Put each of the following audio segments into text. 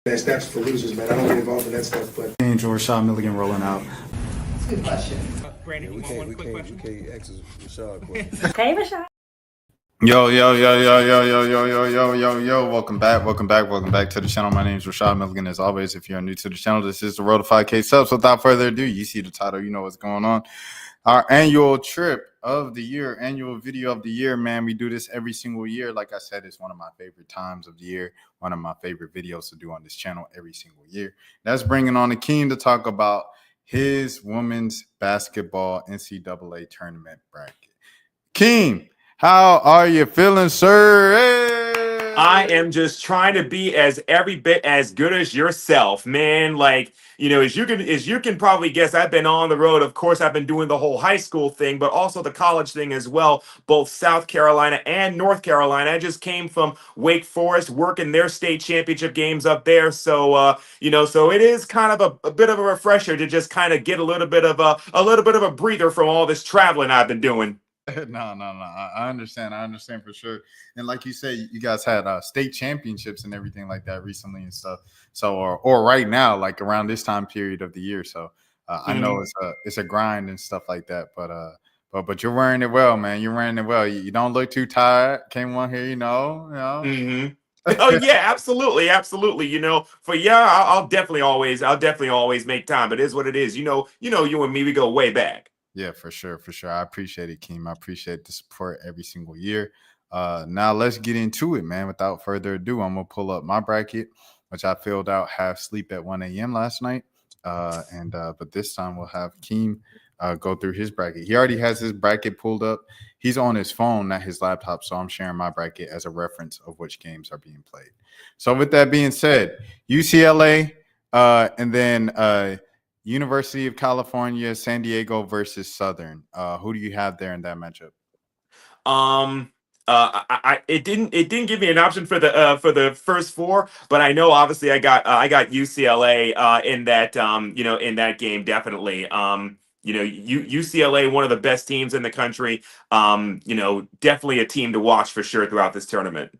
That's for losers, man. I don't get involved in that stuff. But Angel Rashad Milligan rolling out. That's a good question. Brandon, Yeah, you want one quick question? we can't ask Rashad question. Hey, Rashad. Yo. Welcome back to the channel. My name is Rashad Milligan. As always, if you're new to the channel, this is the road to 5K subs. Without further ado, you see the title, you know what's going on. Our annual trip of the year, annual video of the year, man. We do this every single year. Like I said, it's one of my favorite times of the year, one of my favorite videos to do on this channel every single year. That's bringing on Akiem to talk about his women's basketball NCAA tournament bracket. Akiem, how are you feeling, sir? Hey! I am just trying to be as every bit as good as yourself, man. Like, as you can probably guess, I've been on the road. Of course, I've been doing the whole high school thing, but also the college thing as well, both South Carolina and North Carolina. I just came from Wake Forest working their state championship games up there. So so it is kind of a bit of a refresher to just kind of get a little bit of a breather from all this traveling I've been doing. No. I understand. For sure. And like you say, you guys had state championships and everything like that recently and stuff. So, or right now, like around this time period of the year. So, I know it's a grind and stuff like that. But you're wearing it well, man. You're wearing it well. You don't look too tired. Came on here, Mm-hmm. Oh yeah, absolutely. I'll definitely always make time. It is what it is. You and me, we go way back. Yeah, for sure. I appreciate it, Keem. I appreciate the support every single year. Now let's get into it, man. Without further ado, I'm gonna pull up my bracket, which I filled out half sleep at 1 a.m. last night. But this time we'll have Keem go through his bracket. He already has his bracket pulled up. He's on his phone, not his laptop, so I'm sharing my bracket as a reference of which games are being played. So with that being said, UCLA, and then University of California, San Diego versus Southern. Who do you have there in that matchup? It didn't give me an option for the first four, but I know obviously I got UCLA in that in that game definitely. UCLA, one of the best teams in the country. Definitely a team to watch for sure throughout this tournament.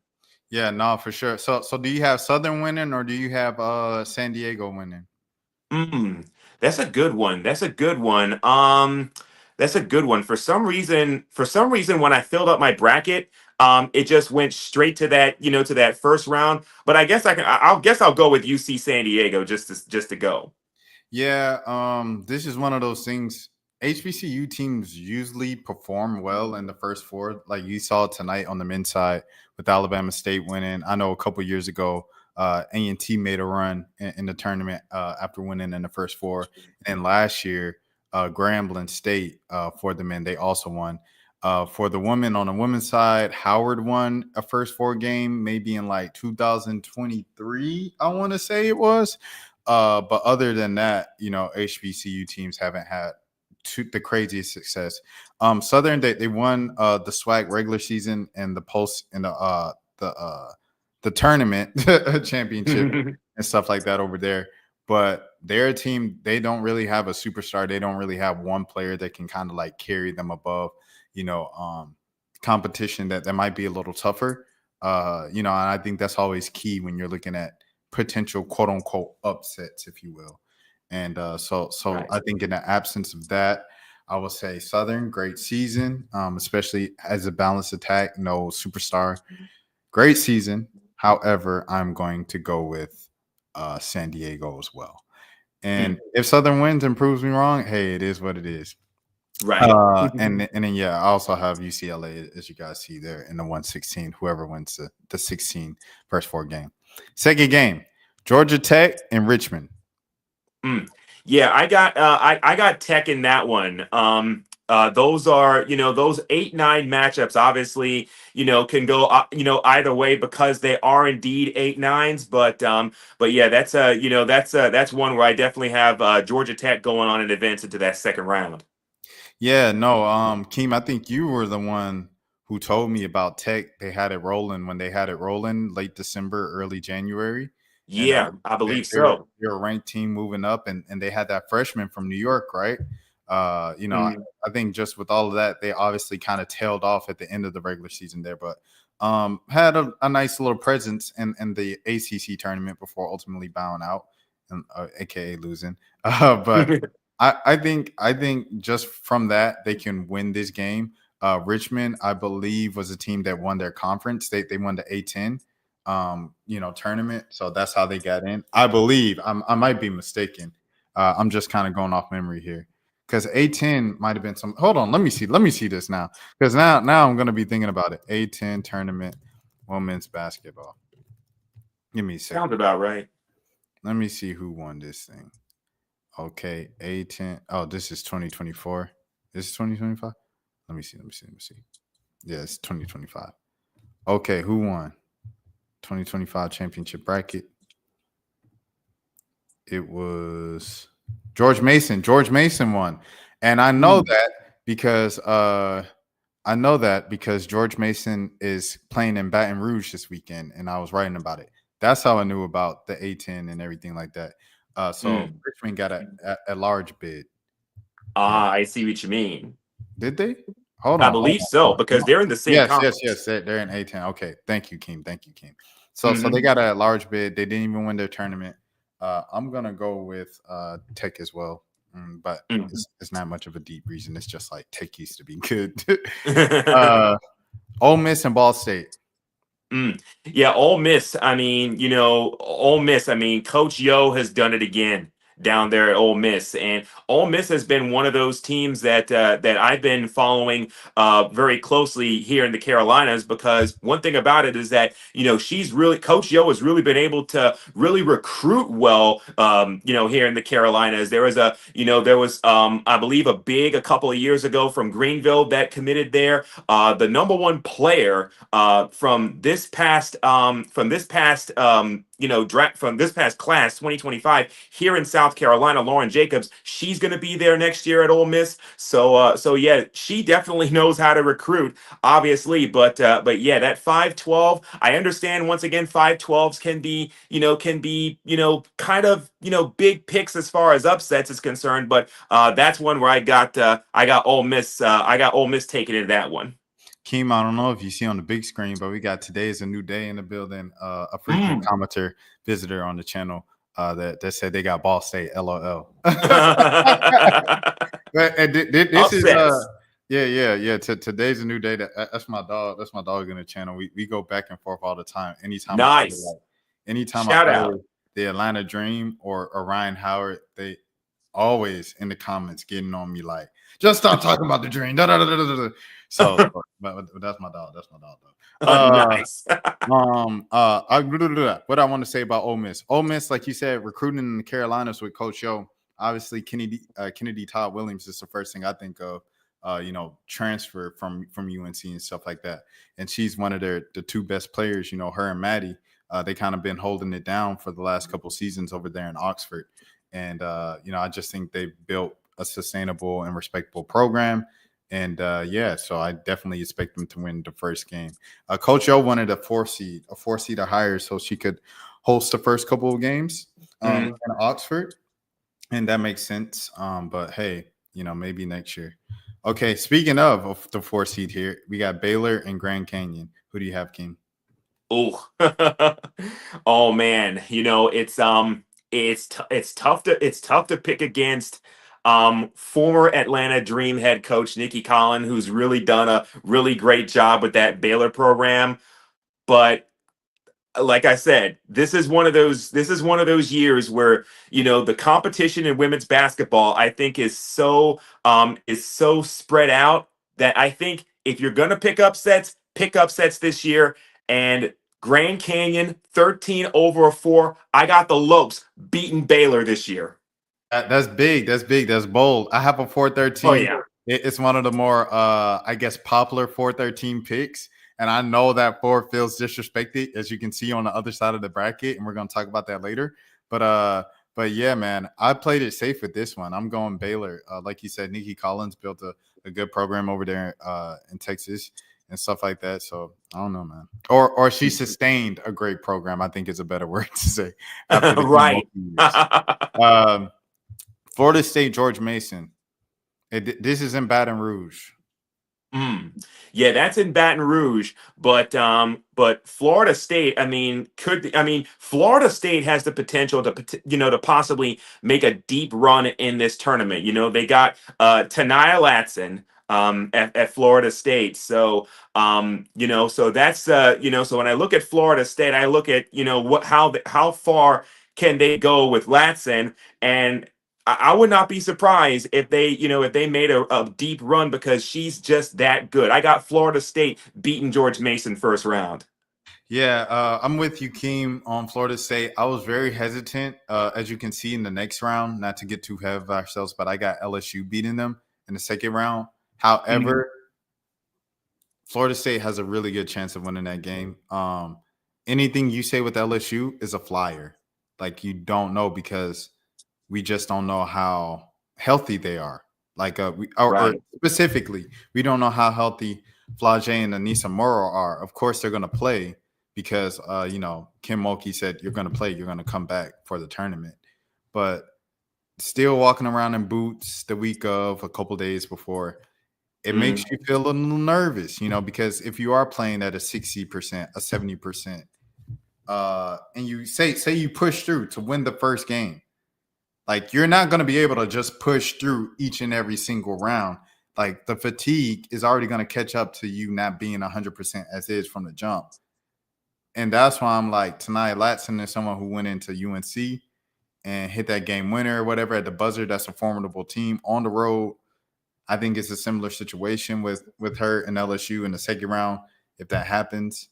Yeah, no, for sure. So do you have Southern winning or do you have San Diego winning? That's a good one. That's a good one. That's a good one. For some reason, when I filled up my bracket, it just went straight to that, to that first round. But I guess I'll go with UC San Diego just to go. Yeah, this is one of those things. HBCU teams usually perform well in the first four, like you saw tonight on the men's side with Alabama State winning. I know a couple years ago, A&T made a run in the tournament after winning in the first four. And last year, Grambling State for the men, they also won. For the women, on the women's side, Howard won a first four game, maybe in like 2023, I want to say it was. But other than that, HBCU teams haven't had the craziest success. Southern, they won the SWAC regular season and the post in the tournament championship and stuff like that over there. But their team, they don't really have a superstar. They don't really have one player that can kind of like carry them above, competition that might be a little tougher. And I think that's always key when you're looking at potential quote unquote upsets, if you will. And so right. I think in the absence of that, I would say Southern, great season, especially as a balanced attack, no superstar, great season. However, I'm going to go with San Diego as well. And if Southern wins and proves me wrong, hey, it is what it is. Right. And then, I also have UCLA, as you guys see there, in the 116, whoever wins the 16 first four game. Second game, Georgia Tech and Richmond. Yeah, I got Tech in that one. Those are, those 8-9 matchups obviously, can go, either way because they are indeed 8-9s. But yeah, that's one where I definitely have Georgia Tech going on and advance into that second round. Yeah, no, Keem, I think you were the one who told me about Tech. They had it rolling when they had it rolling late December, early January. Yeah, And, I believe so. They're a ranked team moving up, and they had that freshman from New York, right? I think just with all of that, they obviously kind of tailed off at the end of the regular season there. But Had a nice little presence in the ACC tournament before ultimately bowing out, and aka losing. But I think just from that they can win this game. Richmond, I believe, was a team that won their conference. They won the A10 tournament, so that's how they got in. I believe. I might be mistaken. I'm just kind of going off memory here because A10 might have been some. Hold on, let me see this now because now I'm gonna be thinking about it. A10 tournament, women's basketball. Give me a second. Sounds about right. Let me see who won this thing. Okay, A10. Oh, this is 2024. This is 2025. Let me see. Yeah, it's 2025. Okay, who won? 2025 championship bracket. It was George Mason. George Mason won. And I know that because George Mason is playing in Baton Rouge this weekend, and I was writing about it. That's how I knew about the A10 and everything like that. So Richmond got a large bid. I see what you mean. Did they? Hold on. I believe so, because they're in the same conference. Yes. They're in A10. Okay. Thank you, Keem. So they got a large bid. They didn't even win their tournament. I'm gonna go with Tech as well, but it's not much of a deep reason. It's just like Tech used to be good. Ole Miss and Ball State. Yeah, Ole Miss. I mean, Ole Miss. I mean, Coach Yo has done it again down there at Ole Miss, and Ole Miss has been one of those teams that I've been following very closely here in the Carolinas, because one thing about it is that Coach Yo has really been able to really recruit well. Here in the Carolinas, there was I believe a couple of years ago from Greenville that committed there. The number one player from this past class 2025 here in South Carolina, Lauren Jacobs, she's going to be there next year at Ole Miss. So yeah, she definitely knows how to recruit, obviously. But yeah, that 5-12, I understand. Once again, 5-12s can be kind of big picks as far as upsets is concerned. But that's one where I got Ole Miss. I got Ole Miss taking it that one. Keem, I don't know if you see on the big screen, but we got Today is a New Day in the building. A frequent commenter, visitor on the channel that said they got Ball State, LOL. This is Today's a New Day. That's my dog. That's my dog in the channel. We go back and forth all the time. Anytime nice. Anytime Shout I out the Atlanta Dream or Ryan Howard, they always in the comments getting on me like, just stop talking about the Dream. Da, da, da, da, da, da. So, but that's my dog. That's my dog, though. Nice. What I want to say about Ole Miss. Ole Miss, like you said, recruiting in the Carolinas with Coach Yo. Obviously, Kennedy Todd Williams is the first thing I think of. Transfer from UNC and stuff like that. And she's one of the two best players. Her and Maddie. They kind of been holding it down for the last couple seasons over there in Oxford. And I just think they built a sustainable and respectable program. And so I definitely expect them to win the first game. Coach O wanted a 4 seed or higher, so she could host the first couple of games in Oxford, and that makes sense. But hey, maybe next year. Okay, speaking of the 4 seed here, we got Baylor and Grand Canyon. Who do you have, King? Oh, oh man, it's tough to pick against former Atlanta Dream head coach Nikki Collin, who's really done a really great job with that Baylor program. But like I said, this is one of those years where the competition in women's basketball, I think, is so spread out that I think if you're gonna pick upsets this year. And Grand Canyon 13/4. I got the Lopes beating Baylor this year. That's big. That's bold. I have a 413. Oh yeah. It's one of the more I guess popular 413 picks. And I know that 4 feels disrespected, as you can see on the other side of the bracket, and we're going to talk about that later. But yeah, man, I played it safe with this one. I'm going Baylor. Like you said, Nikki Collins built a good program over there in Texas and stuff like that. So I don't know, man. Or she sustained a great program, I think is a better word to say. Right. Florida State, George Mason. This is in Baton Rouge. Mm. Yeah, that's in Baton Rouge, but Florida State, Florida State has the potential to possibly make a deep run in this tournament. They got Tanaya Latson at Florida State. So that's so when I look at Florida State, I look at, how far can they go with Latson, and I would not be surprised if they made a deep run, because she's just that good. I got Florida State beating George Mason first round. Yeah, I'm with you, Keem, on Florida State. I was very hesitant, as you can see in the next round, not to get too ahead of ourselves, but I got LSU beating them in the second round. However, Florida State has a really good chance of winning that game. Anything you say with LSU is a flyer. Like, you don't know, because we just don't know how healthy they are. Like, or Right. specifically, we don't know how healthy Flage and Anissa Morrow are. Of course, they're going to play, because, Kim Mulkey said, you're going to play, you're going to come back for the tournament. But still walking around in boots the week of, a couple days before, it makes you feel a little nervous, because if you are playing at a 60%, a 70%, and you say you push through to win the first game, like, you're not going to be able to just push through each and every single round. Like, the fatigue is already going to catch up to you not being 100% as is from the jump. And that's why I'm like, tonight, Latson is someone who went into UNC and hit that game winner or whatever at the buzzer. That's a formidable team on the road. I think it's a similar situation with her and LSU in the second round, if that happens.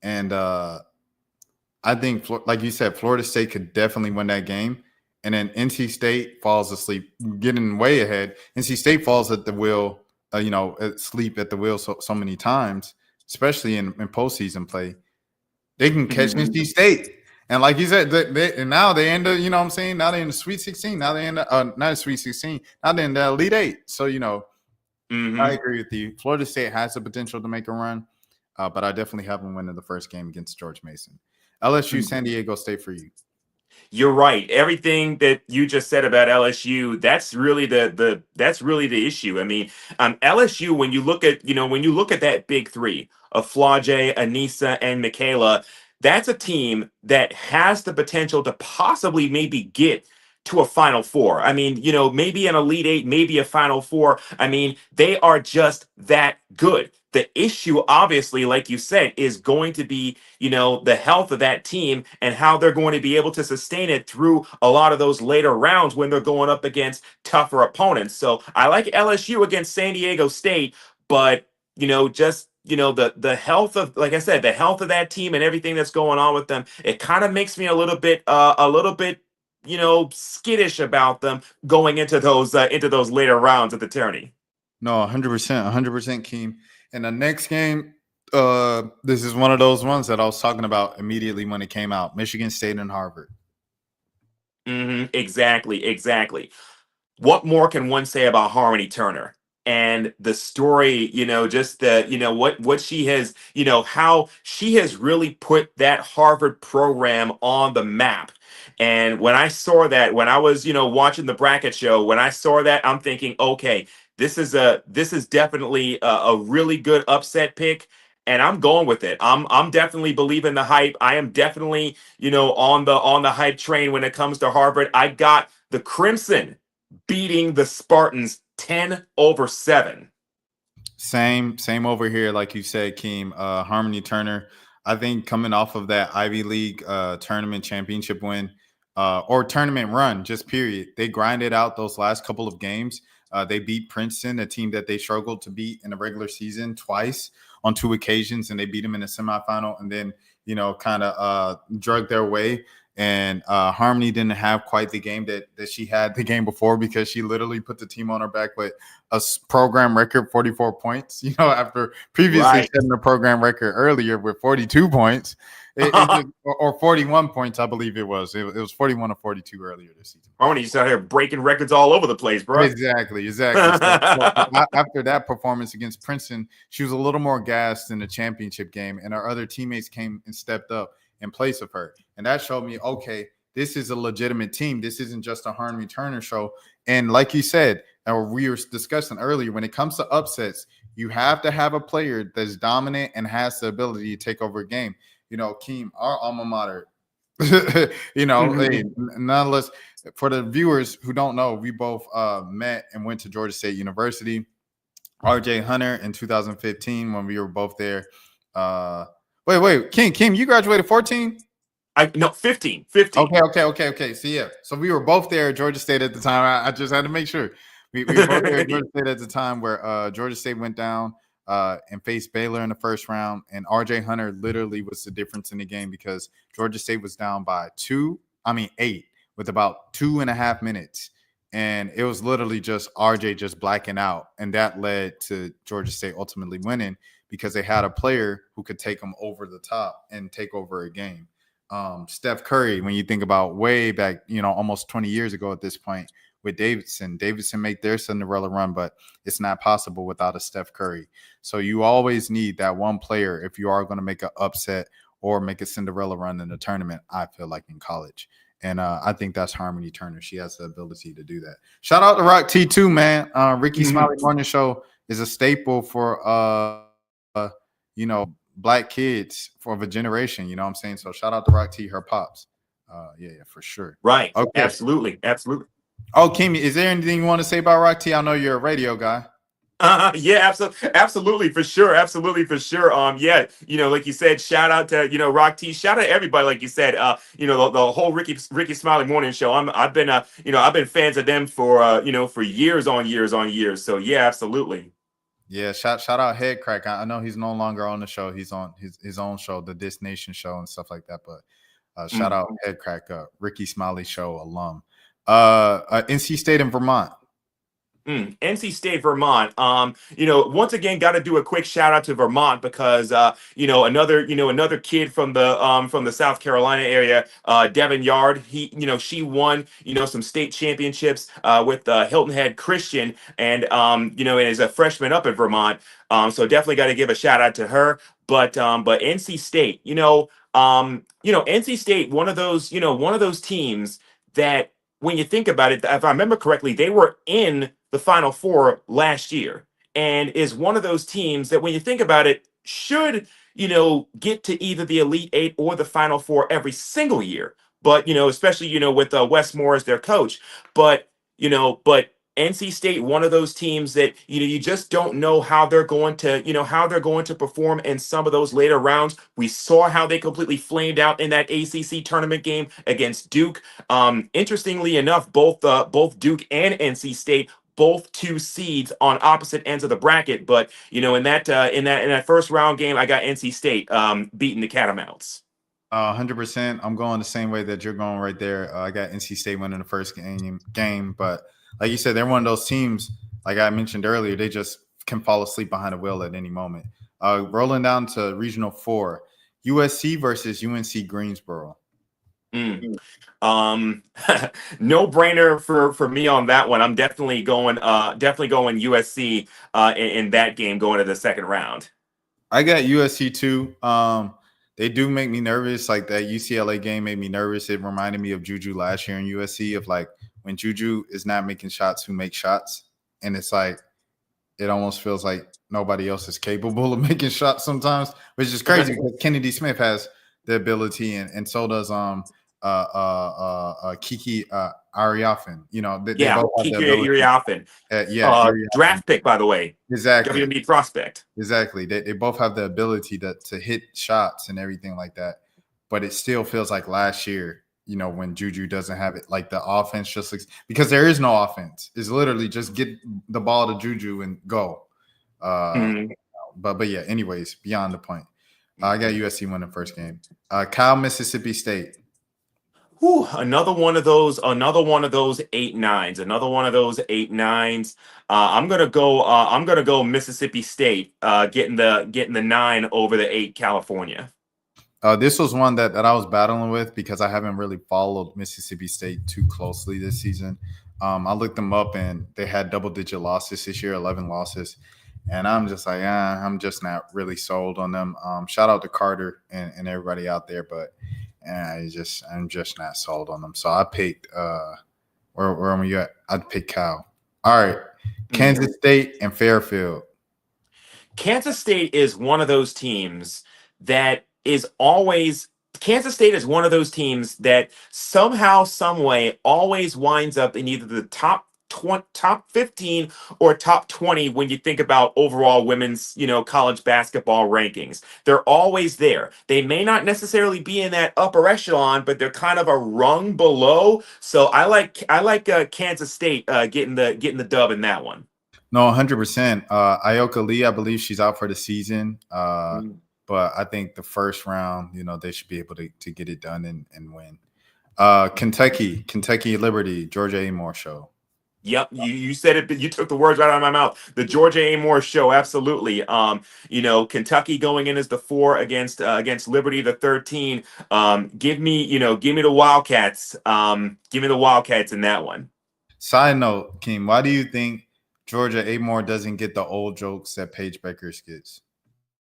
And I think, like you said, Florida State could definitely win that game. And then NC State falls asleep, getting way ahead. NC State falls at the wheel, sleep at the wheel so many times, especially in postseason play. They can catch NC State. And like you said, and now they end up, you know what I'm saying? Now they're in the Sweet 16. Now they end up, not a Sweet 16. Now they're in the Elite 8. So, I agree with you. Florida State has the potential to make a run, but I definitely have them winning the first game against George Mason. LSU, San Diego State for you. You're right. Everything that you just said about LSU, that's really the issue. LSU, when you look at that big three of Flage, Anissa, and Michaela, that's a team that has the potential to possibly maybe get to a Final Four. Maybe an Elite Eight, maybe a Final Four. They are just that good. The issue, obviously, like you said, is going to be, the health of that team and how they're going to be able to sustain it through a lot of those later rounds when they're going up against tougher opponents. So I like LSU against San Diego State, but, the health of, like I said, the health of that team and everything that's going on with them, it kind of makes me a little bit, skittish about them going into those later rounds of the tourney. No, 100%, 100%, Keem. And the next game, this is one of those ones that I was talking about immediately when it came out. Michigan State and Harvard. Exactly. What more can one say about Harmony Turner and the story? Just what she has, how she has really put that Harvard program on the map. And when I saw that, when I was, watching the bracket show, when I saw that, I'm thinking, okay, this is definitely a really good upset pick, and I'm going with it. I'm definitely believing the hype. I am definitely, on the hype train when it comes to Harvard. I got the Crimson beating the Spartans 10-7. Same over here, like you said, Keem. Harmony Turner, I think, coming off of that Ivy League tournament championship win, or tournament run, just period. They grinded out those last couple of games. They beat Princeton, a team that they struggled to beat in the regular season twice on 2 occasions, and they beat them in the semifinal, and then, kind of drug their way. And Harmony didn't have quite the game that she had the game before, because she literally put the team on her back with a program record 44 points, after previously setting a program record earlier with 42 points. Or 41 points, I believe it was. It was 41 or 42 earlier this season. Harmony just out here breaking records all over the place, bro. Exactly. So after that performance against Princeton, she was a little more gassed in the championship game, and our other teammates came and stepped up in place of her. And that showed me, okay, this is a legitimate team. This isn't just a Harmony Turner show. And like you said, or we were discussing earlier, when it comes to upsets, you have to have a player that's dominant and has the ability to take over a game. You know, Akeem, our alma mater, you know, hey, nonetheless, for the viewers who don't know, we both met and went to Georgia State University. RJ Hunter in 2015 when we were both there. Wait, Kim, you graduated 14? No, 15. 15. Okay. See, yeah. So we were both there at Georgia State at the time. I just had to make sure. We were both there at Georgia State at the time where Georgia State went down and faced Baylor in the first round. And RJ Hunter literally was the difference in the game because Georgia State was down by 8 with about 2.5 minutes. And it was literally just RJ just blacking out. And that led to Georgia State ultimately winning because they had a player who could take them over the top and take over a game. Steph Curry, when you think about way back, almost 20 years ago at this point with Davidson made their Cinderella run, but it's not possible without a Steph Curry. So you always need that one player if you are going to make an upset or make a Cinderella run in the tournament, I feel like in college. And I think that's Harmony Turner. She has the ability to do that. Shout out to Rock T too, man. Ricky Smiley Morning Show is a staple for, Black kids for a generation, you know what I'm saying? So shout out to Rock T, her pops. Yeah, for sure. Right. Okay. Absolutely. Oh, Kimmy, is there anything you want to say about Rock T? I know you're a radio guy. Yeah, absolutely, for sure. Yeah, like you said, shout out to, Rock T, shout out to everybody, like you said, the whole Ricky Smiley Morning Show. I've been fans of them for, for years on years. So yeah, absolutely. Yeah, shout out Head Crack. I know he's no longer on the show. He's on his own show, the This Nation Show and stuff like that. But shout out Head Crack, Ricky Smiley Show alum. NC State and Vermont. NC State, Vermont. Once again, got to do a quick shout out to Vermont because another kid from the South Carolina area, Devin Yard. She won some state championships with Hilton Head Christian, and and is a freshman up at Vermont. So definitely got to give a shout out to her. But NC State, NC State, one of those teams that, when you think about it, if I remember correctly, they were in the Final Four last year, and is one of those teams that, when you think about it, should get to either the Elite Eight or the Final Four every single year. But especially with Wes Moore as their coach. But NC State, one of those teams that you just don't know how they're going to perform in some of those later rounds. We saw how they completely flamed out in that ACC tournament game against Duke. Interestingly enough, both Duke and NC State, both 2 seeds on opposite ends of the bracket. But in that first round game, I got NC State beating the Catamounts. 100%. I'm going the same way that you're going right there. I got NC State winning the first game, but like you said, they're one of those teams, like I mentioned earlier, they just can fall asleep behind a wheel at any moment. Rolling down to Regional 4, USC versus UNC Greensboro. No brainer for me on that one. I'm definitely going USC in that game going to the second round. I got USC too. They do make me nervous. Like that UCLA game made me nervous. It reminded me of Juju last year in USC, of like when Juju is not making shots, who makes shots. And it's like, it almost feels like nobody else is capable of making shots sometimes, which is crazy because Kennedy Smith has the ability, and so does Kiki Ariafin. Kiki Ariafin. Draft pick, by the way. Exactly. WNBA prospect. Exactly. They both have the ability to hit shots and everything like that. But it still feels like last year, when Juju doesn't have it, like the offense just looks, because there is no offense. It's literally just get the ball to Juju and go. But yeah, anyways, beyond the point. I got USC winning the first game. Cal, Mississippi State. Whew, another one of those 8-9s. I'm gonna go Mississippi State, getting the 9 over the 8 California. This was one that I was battling with because I haven't really followed Mississippi State too closely this season. I looked them up and they had double-digit losses this year, 11 losses. And I'm just like, I'm just not really sold on them. Shout out to Carter and everybody out there, but I'm just not sold on them. So I picked where am I at? I picked Cal. All right. Kansas State and Fairfield. Kansas State is one of those teams that is always Kansas State is one of those teams that somehow, some way, always winds up in either the top 15 or top 20 when you think about overall women's, college basketball rankings. They're always there. They may not necessarily be in that upper echelon, but they're kind of a rung below. So I like Kansas State getting the dub in that one. No, 100%. Ioka Lee, I believe she's out for the season. But I think the first round, they should be able to get it done and win. Kentucky Liberty, Georgia Amore show. Yep, you said it. You took the words right out of my mouth. The Georgia Amore show, absolutely. Kentucky going in as the 4 against Liberty, the 13. Give me the Wildcats. Give me the Wildcats in that one. Side note, Keem, why do you think Georgia Amore doesn't get the old jokes that Paige Beckers gets?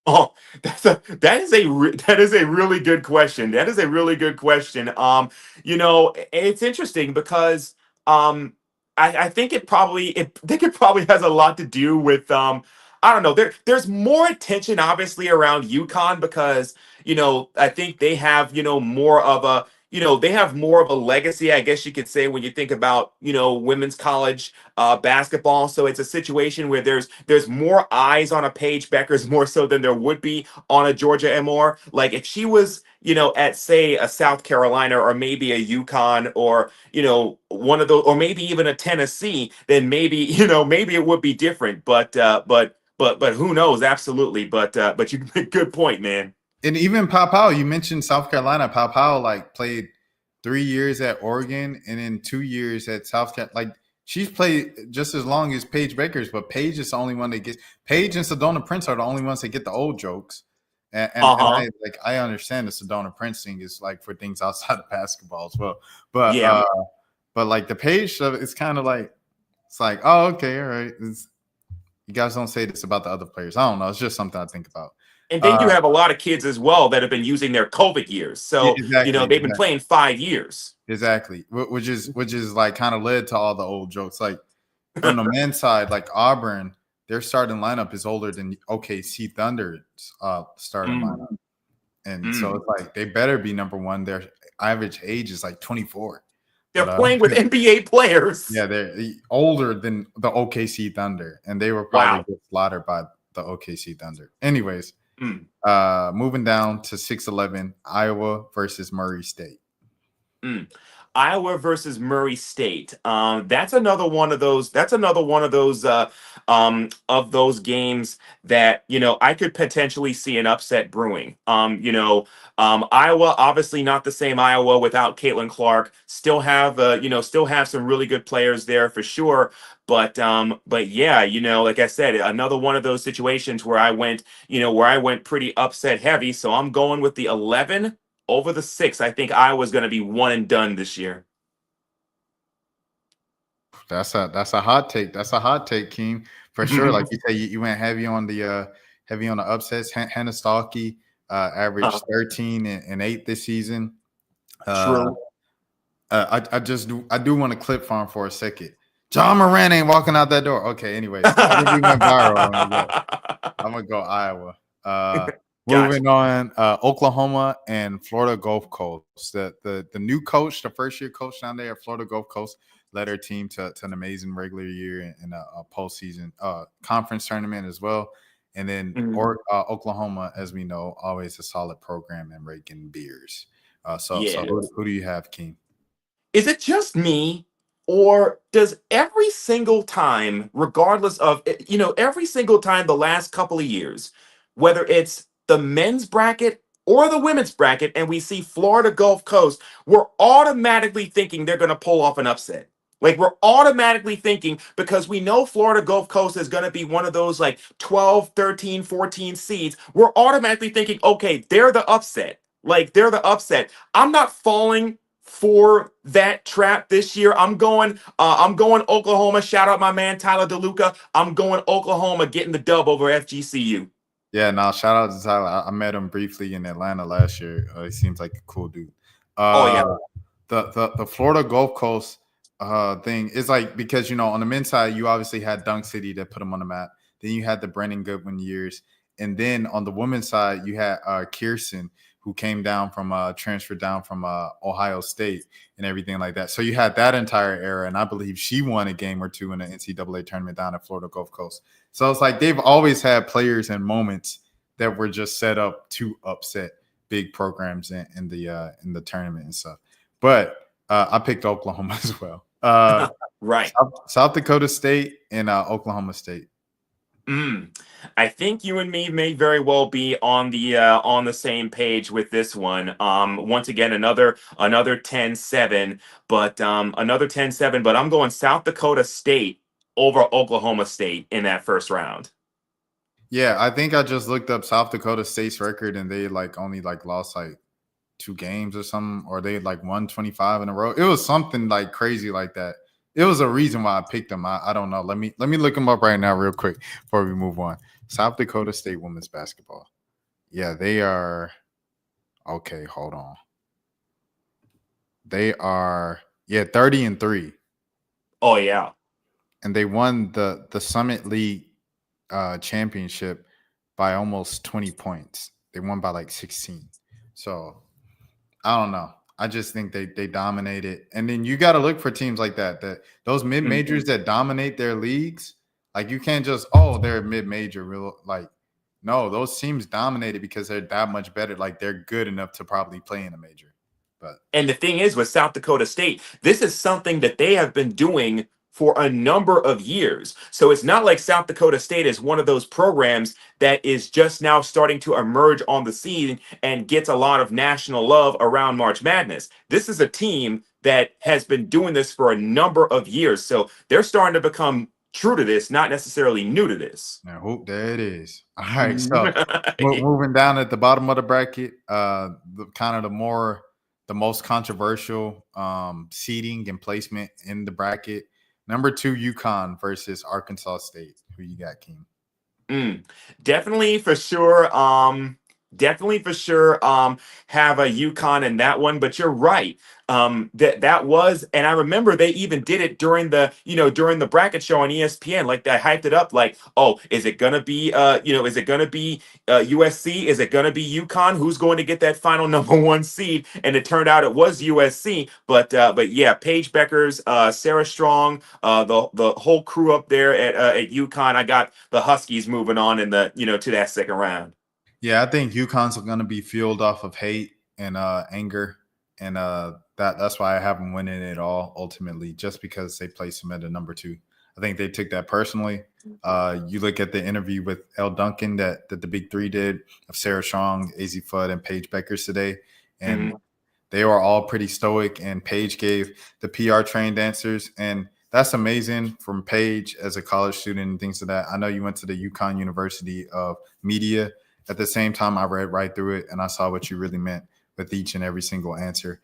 Oh, that is a really good question. That is a really good question. It's interesting because I think it probably has a lot to do with I don't know. There's more attention obviously around UConn because I think they have more of a they have more of a legacy, I guess you could say, when you think about women's college basketball. So it's a situation where there's more eyes on a Paige Beckers more so than there would be on a Georgia Amore. Like if she was at say a South Carolina or maybe a UConn or one of those, or maybe even a Tennessee, then maybe maybe it would be different. But who knows? Absolutely. But you good point, man. And even Pau Powell, you mentioned South Carolina. Pau Powell played 3 years at Oregon and then 2 years at South Carolina. She's played just as long as Paige Beckers, but Paige is the only one that gets. Paige and Sedona Prince are the only ones that get the old jokes. And I understand the Sedona Prince thing is for things outside of basketball as well. But yeah. But the Paige stuff, it's kind of oh, okay, all right. You guys don't say this about the other players. I don't know. It's just something I think about. And they do have a lot of kids as well that have been using their COVID years. So, they've been playing 5 years. Exactly. Which is kind of led to all the old jokes. Like on the men's side, Auburn, their starting lineup is older than OKC Thunder's starting lineup. And so it's they better be number one. Their average age is 24. They're playing with NBA players. Yeah, they're older than the OKC Thunder. And they were probably slaughtered by the OKC Thunder. Anyways. Moving down to 6-11, Iowa versus Murray State. Iowa versus Murray State. That's another one of those. Of those games that I could potentially see an upset brewing. Iowa, obviously not the same Iowa without Caitlin Clark. Still have some really good players there for sure. But yeah, like I said, another one of those situations where I went pretty upset heavy. So I'm going with the 11 over the 6. I think Iowa's going to be one and done this year. That's a hot take. That's a hot take, Keem, for sure. Like you say, you went heavy on the upsets. Hannah Stalky averaged 13 and 8 this season. True. I do want to clip farm for a second. John Moran ain't walking out that door. Okay, anyways, I think we went viral. I'm gonna go Iowa. Moving on, Oklahoma and Florida Gulf Coast. The new coach, the first year coach down there at Florida Gulf Coast, led her team to an amazing regular year and a postseason conference tournament as well. And then Oklahoma, as we know, always a solid program and raking beers. So who do you have, Keem? Is it just me? Or does every single time, regardless of, every single time the last couple of years, whether it's the men's bracket or the women's bracket, and we see Florida Gulf Coast, we're automatically thinking they're going to pull off an upset. We're automatically thinking, because we know Florida Gulf Coast is going to be one of those 12, 13, 14 seeds. We're automatically thinking, okay, they're the upset. They're the upset. I'm not falling for that trap this year. I'm going Oklahoma. Shout out my man Tyler DeLuca. I'm going Oklahoma getting the dub over FGCU. Yeah, no, shout out to Tyler. I met him briefly in Atlanta last year. He seems like a cool dude. Yeah. The Florida Gulf Coast, thing. It's like because on the men's side, you obviously had Dunk City that put them on the map. Then you had the Brennan Goodwin years, and then on the women's side, you had Kirsten, who came down from transferred down from Ohio State and everything like that. So you had that entire era, and I believe she won a game or two in the NCAA tournament down at Florida Gulf Coast. So it's like they've always had players and moments that were just set up to upset big programs in the tournament and stuff. But I picked Oklahoma as well. Right. South Dakota State and Oklahoma State. I think you and me may very well be on the same page with this one. Once again, another 10-7, but another 10-7, but I'm going South Dakota State over Oklahoma State in that first round. Yeah, I think I just looked up South Dakota State's record, and they only lost 2 games or something, or they won 25 in a row. It was something crazy like that. It was a reason why I picked them. I don't know. Let me look them up right now real quick before we move on. South Dakota State women's basketball. Yeah, they are. Okay, hold on. They are 30-3. Oh yeah. And they won the Summit League championship by almost 20 points. They won by 16. So I don't know. I just think they dominated. And then you got to look for teams like that those mid-majors that dominate their leagues. You can't just, they're a mid-major. No, those teams dominated because they're that much better. They're good enough to probably play in a major. And the thing is with South Dakota State, this is something that they have been doing for a number of years. So it's not like South Dakota State is one of those programs that is just now starting to emerge on the scene and gets a lot of national love around March Madness. This is a team that has been doing this for a number of years. So they're starting to become true to this, not necessarily new to this. Now, there it is. All right. So moving down at the bottom of the bracket, the most controversial seeding and placement in the bracket. Number 2, UConn versus Arkansas State. Who you got, King? Definitely for sure. Have a UConn in that one, but you're right. That was, and I remember they even did it during the bracket show on ESPN. They hyped it up is it gonna be USC? Is it gonna be UConn? Who's going to get that final number 1 seed? And it turned out it was USC. But yeah, Paige Beckers, Sarah Strong, the whole crew up there at UConn. I got the Huskies moving on in to that second round. Yeah, I think UConn's going to be fueled off of hate and anger, and that's why I have them winning it all ultimately, just because they placed them at a number 2. I think they took that personally. You look at the interview with Elle Duncan that the Big Three did of Sarah Strong, AZ Fudd, and Paige Beckers today, and they were all pretty stoic. And Paige gave the PR trained answers, and that's amazing from Paige as a college student and things like that. I know you went to the UConn University of Media. At the same time, I read right through it, and I saw what you really meant with each and every single answer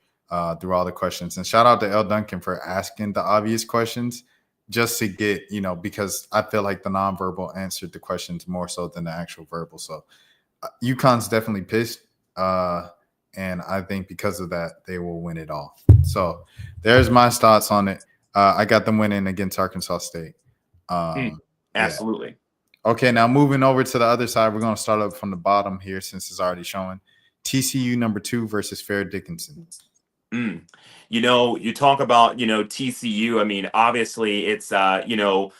through all the questions. And shout out to Elle Duncan for asking the obvious questions just to get, because I feel like the nonverbal answered the questions more so than the actual verbal. So UConn's definitely pissed, and I think because of that, they will win it all. So there's my thoughts on it. I got them winning against Arkansas State. Absolutely. Yeah. Okay, now moving over to the other side, we're going to start up from the bottom here since it's already showing. TCU number 2 versus Fair Dickinson. You talk about, TCU. I mean, obviously it's, the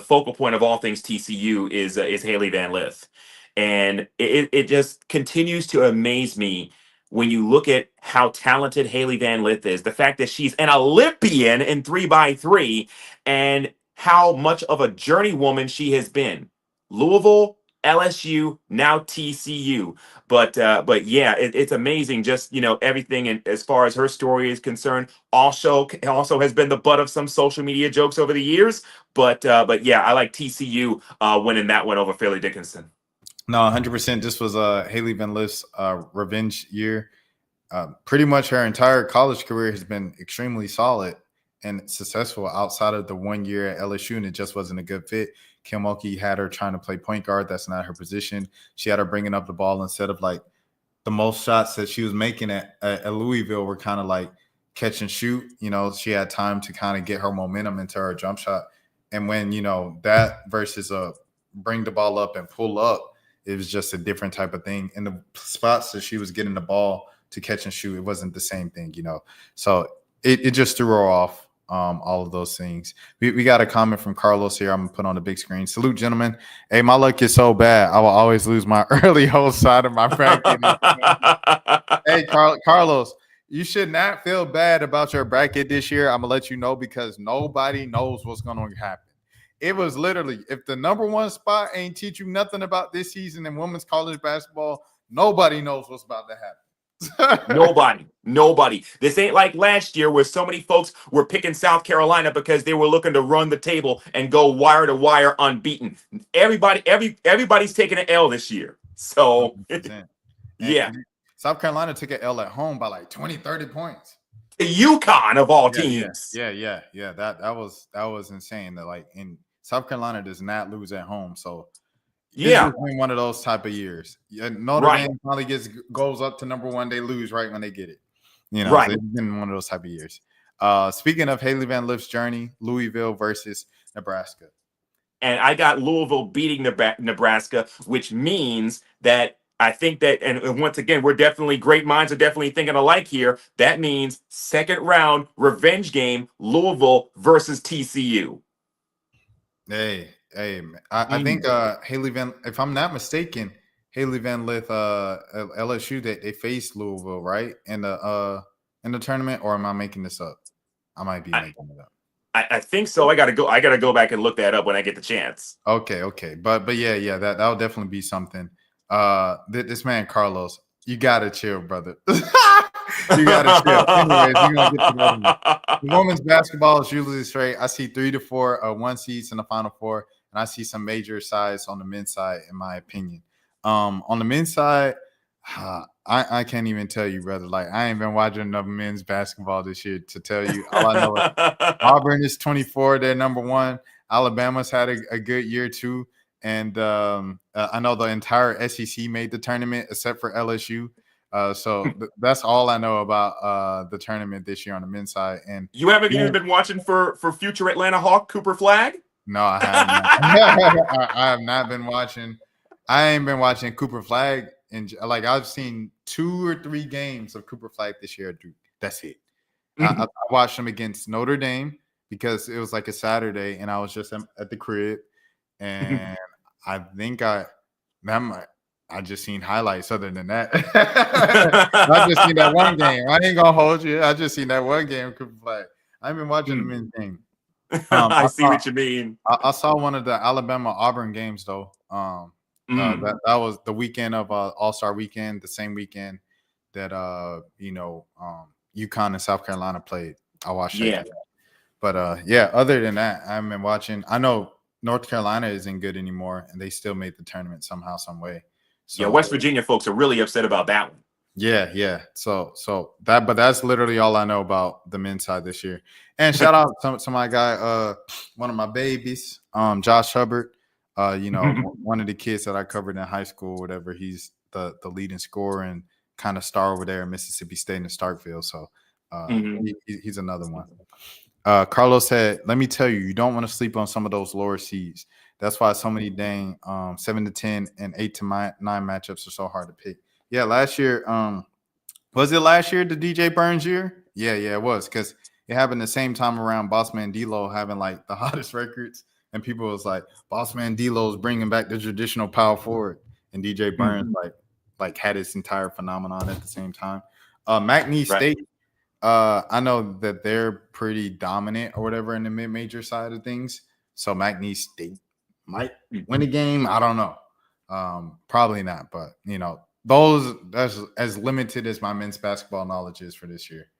focal point of all things TCU is Haley Van Lith. And it just continues to amaze me when you look at how talented Haley Van Lith is, the fact that she's an Olympian in 3x3 and how much of a journeywoman she has been. Louisville, LSU, now TCU. But yeah, it's amazing just, everything. And as far as her story is concerned, also has been the butt of some social media jokes over the years. But yeah, I like TCU winning that one over Fairleigh Dickinson. No, 100%. This was Haley Van Lith's revenge year. Pretty much her entire college career has been extremely solid and successful outside of the 1 year at LSU, and it just wasn't a good fit. Kim Mulkey had her trying to play point guard. That's not her position. She had her bringing up the ball instead of the most shots that she was making at Louisville were kind of catch and shoot. She had time to kind of get her momentum into her jump shot. And when, that versus bring the ball up and pull up, it was just a different type of thing. In the spots that she was getting the ball to catch and shoot, it wasn't the same thing, So it just threw her off, all of those things. We got a comment from Carlos here. I'm going to put on the big screen. Salute, gentlemen. Hey, my luck is so bad. I will always lose my early whole side of my bracket. Hey, Carlos, you should not feel bad about your bracket this year. I'm going to let you know because nobody knows what's going to happen. It was literally, if the number one spot ain't teach you nothing about this season in women's college basketball, nobody knows what's about to happen. Nobody. This ain't like last year where so many folks were picking South Carolina because they were looking to run the table and go wire to wire unbeaten. Everybody's taking an L this year. So, yeah. And South Carolina took an L at home by like 20, 30 points. The UConn of all teams. Yeah. That was insane. That in South Carolina does not lose at home. So it's been one of those type of years. Notre Dame finally goes up to number one. They lose right when they get it. So it's been one of those type of years. Speaking of Haley Van Lift's journey, Louisville versus Nebraska. And I got Louisville beating Nebraska, which means that I think that, and once again, great minds are definitely thinking alike here. That means second round revenge game, Louisville versus TCU. Hey, I think Haley Van, if I'm not mistaken, Haley Van Lith, LSU, they faced Louisville, right? In the tournament, or am I making this up? I might be making it up. I think so. I gotta go back and look that up when I get the chance. Okay. But yeah, that'll definitely be something. This man Carlos, you gotta chill, brother. You gotta chill. Anyways, we're gonna get to the women's basketball is usually straight. I see 3 to 4 one seeds in the Final Four, and I see some major sides on the men's side, in my opinion. On the men's side, I can't even tell you, brother. I ain't been watching enough men's basketball this year to tell you. All I know is Auburn is 24. They're number one. Alabama's had a good year too. And I know the entire SEC made the tournament except for LSU. So that's all I know about the tournament this year on the men's side. And you haven't even been watching for future Atlanta Hawk Cooper Flag? No, I haven't. I have not been watching. I ain't been watching Cooper Flag. And I've seen 2 or 3 games of Cooper Flag this year, dude. That's it. I watched them against Notre Dame because it was a Saturday, and I was just at the crib, and I think I just seen highlights. Other than that, I just seen that one game. I ain't gonna hold you. I just seen that one game of Cooper Flag. I've been watching the men's game. I see what you mean. I saw one of the Alabama Auburn games though. That was the weekend of All-Star weekend, the same weekend that UConn and South Carolina played. I watched that. But other than that, I haven't been watching. I know North Carolina isn't good anymore, and they still made the tournament somehow, some way. So, West Virginia folks are really upset about that one. Yeah. So that's literally all I know about the men's side this year. And shout out to my guy, one of my babies, Josh Hubbard. One of the kids that I covered in high school, whatever. He's the leading scorer and kind of star over there in Mississippi State in Starkville. So he's another one. Carlos said, let me tell you, you don't want to sleep on some of those lower seeds. That's why so many dang 7 to 10 and 8 to 9 matchups are so hard to pick. Yeah, last year, was it last year, the DJ Burns year? Yeah, it was, because it happened the same time around Bossman D'Lo having the hottest records. And people was like, Bossman D'Lo's bringing back the traditional power forward, and DJ Burns had his entire phenomenon at the same time. McNeese State, I know that they're pretty dominant or whatever in the mid-major side of things. So McNeese State might win a game. I don't know. Probably not, but that's as limited as my men's basketball knowledge is for this year.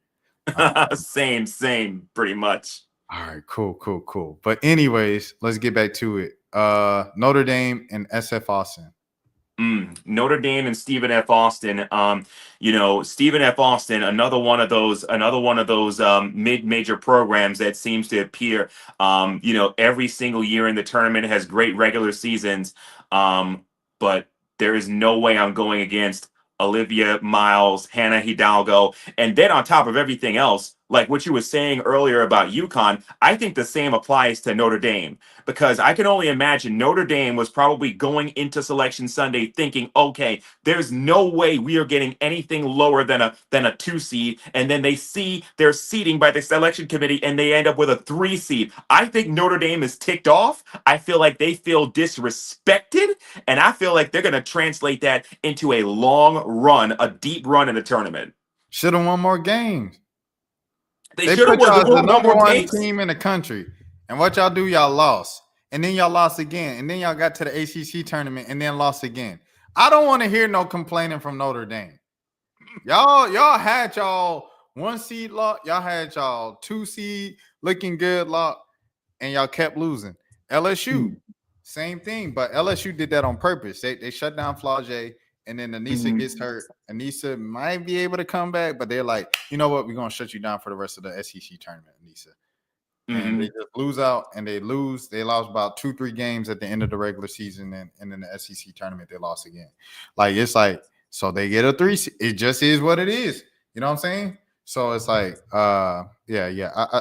Same, pretty much. All right, cool. But anyways, let's get back to it. Notre Dame and SF Austin. Notre Dame and Stephen F. Austin. Stephen F. Austin, another one of those mid-major programs that seems to appear, every single year in the tournament, has great regular seasons. But there is no way I'm going against Olivia Miles, Hannah Hidalgo, and then on top of everything else, like what you were saying earlier about UConn, I think the same applies to Notre Dame, because I can only imagine Notre Dame was probably going into Selection Sunday thinking, okay, there's no way we are getting anything lower than a 2 seed, and then they see their seeding by the selection committee and they end up with a 3 seed. I think Notre Dame is ticked off. I feel like they feel disrespected, and I feel like they're going to translate that into a long run, a deep run in the tournament. Should have won more games. They They should have put y'all as the won number more one games. team in the country. And what y'all do, y'all lost. And then y'all lost again. And then y'all got to the ACC tournament and then lost again. I don't want to hear no complaining from Notre Dame. Y'all had y'all 1 seed lock. Y'all had y'all 2 seed looking good lock. And y'all kept losing. LSU, same thing. But LSU did that on purpose. They shut down Flau'jae. And then Anissa gets hurt. Anissa might be able to come back, but they're like, you know what? We're going to shut you down for the rest of the SEC tournament, Anissa. And they just lose out, and they lose. They lost about 2-3 games at the end of the regular season, and in the SEC tournament, they lost again. Like, it's like, so they get a 3. It just is what it is. You know what I'm saying? So it's like, yeah.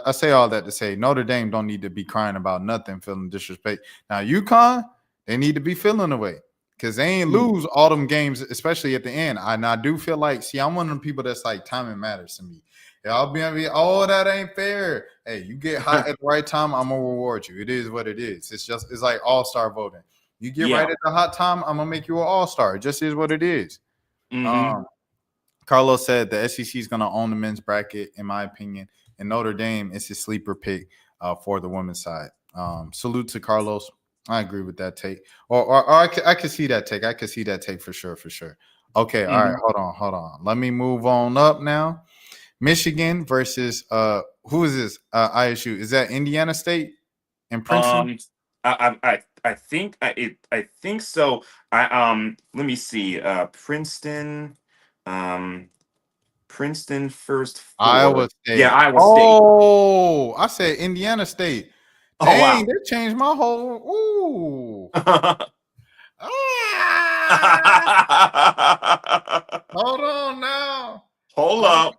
I say all that to say Notre Dame don't need to be crying about nothing, feeling disrespect. Now, UConn, they need to be feeling the way. Because they ain't lose all them games, especially at the end. And I do feel like, see, I'm one of them people that's like, timing matters to me. Y'all be, oh, that ain't fair. Hey, you get hot at the right time, I'm going to reward you. It is what it is. It's like all-star voting. You get right at the hot time, I'm going to make you an all-star. It just is what it is. Carlos said the SEC is going to own the men's bracket, in my opinion. And Notre Dame is his sleeper pick for the women's side. Salute to Carlos. I agree with that take. Or I could see that take. I could see that take for sure. Okay, all right, hold on. Let me move on up now. Michigan versus who is this? ISU. Is that Indiana State and Princeton? I think I think so. Let me see. Princeton first 4. Iowa State. Yeah, Iowa State. Oh, I said Indiana State. Dang, Oh wow. that changed my whole. Hold on now. Hold up.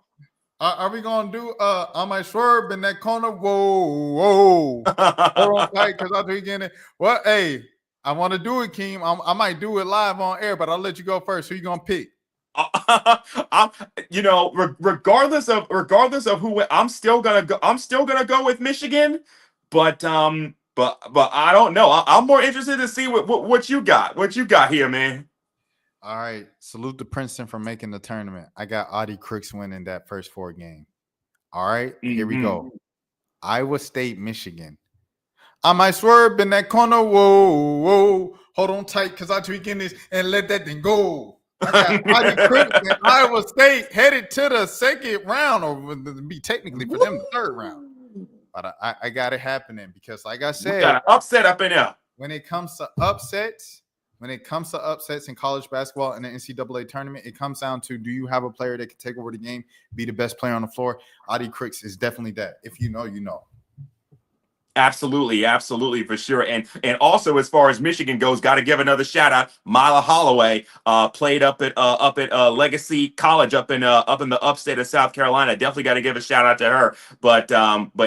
Are we gonna do I might swerve in that corner? Whoa. Hold on tight, because I'll do again. Well, hey, I want to do it, Keem. I might do it live on air, but I'll let you go first. Who you gonna pick? Regardless of who, I'm still gonna go with Michigan, but I don't know. I'm more interested to see what you got. What you got here, man? All right, salute to Princeton for making the tournament. I got Audie Crooks winning that first 4 game. All right, here we go. Iowa State, Michigan. I might swerve in that corner. Whoa. Hold on tight, because I tweak in this and let that thing go. I got Audie Crooks and Iowa State headed to the second round, or be technically for them the third round. But I got it happening because, like I said, we got an upset up in there. When it comes to upsets in college basketball in the NCAA tournament, it comes down to, do you have a player that can take over the game, be the best player on the floor? Audie Crooks is definitely that. If you know, you know. Absolutely, for sure. And also, as far as Michigan goes, got to give another shout out. Mila Holloway played up at Legacy College up in the upstate of South Carolina. Definitely got to give a shout out to her. But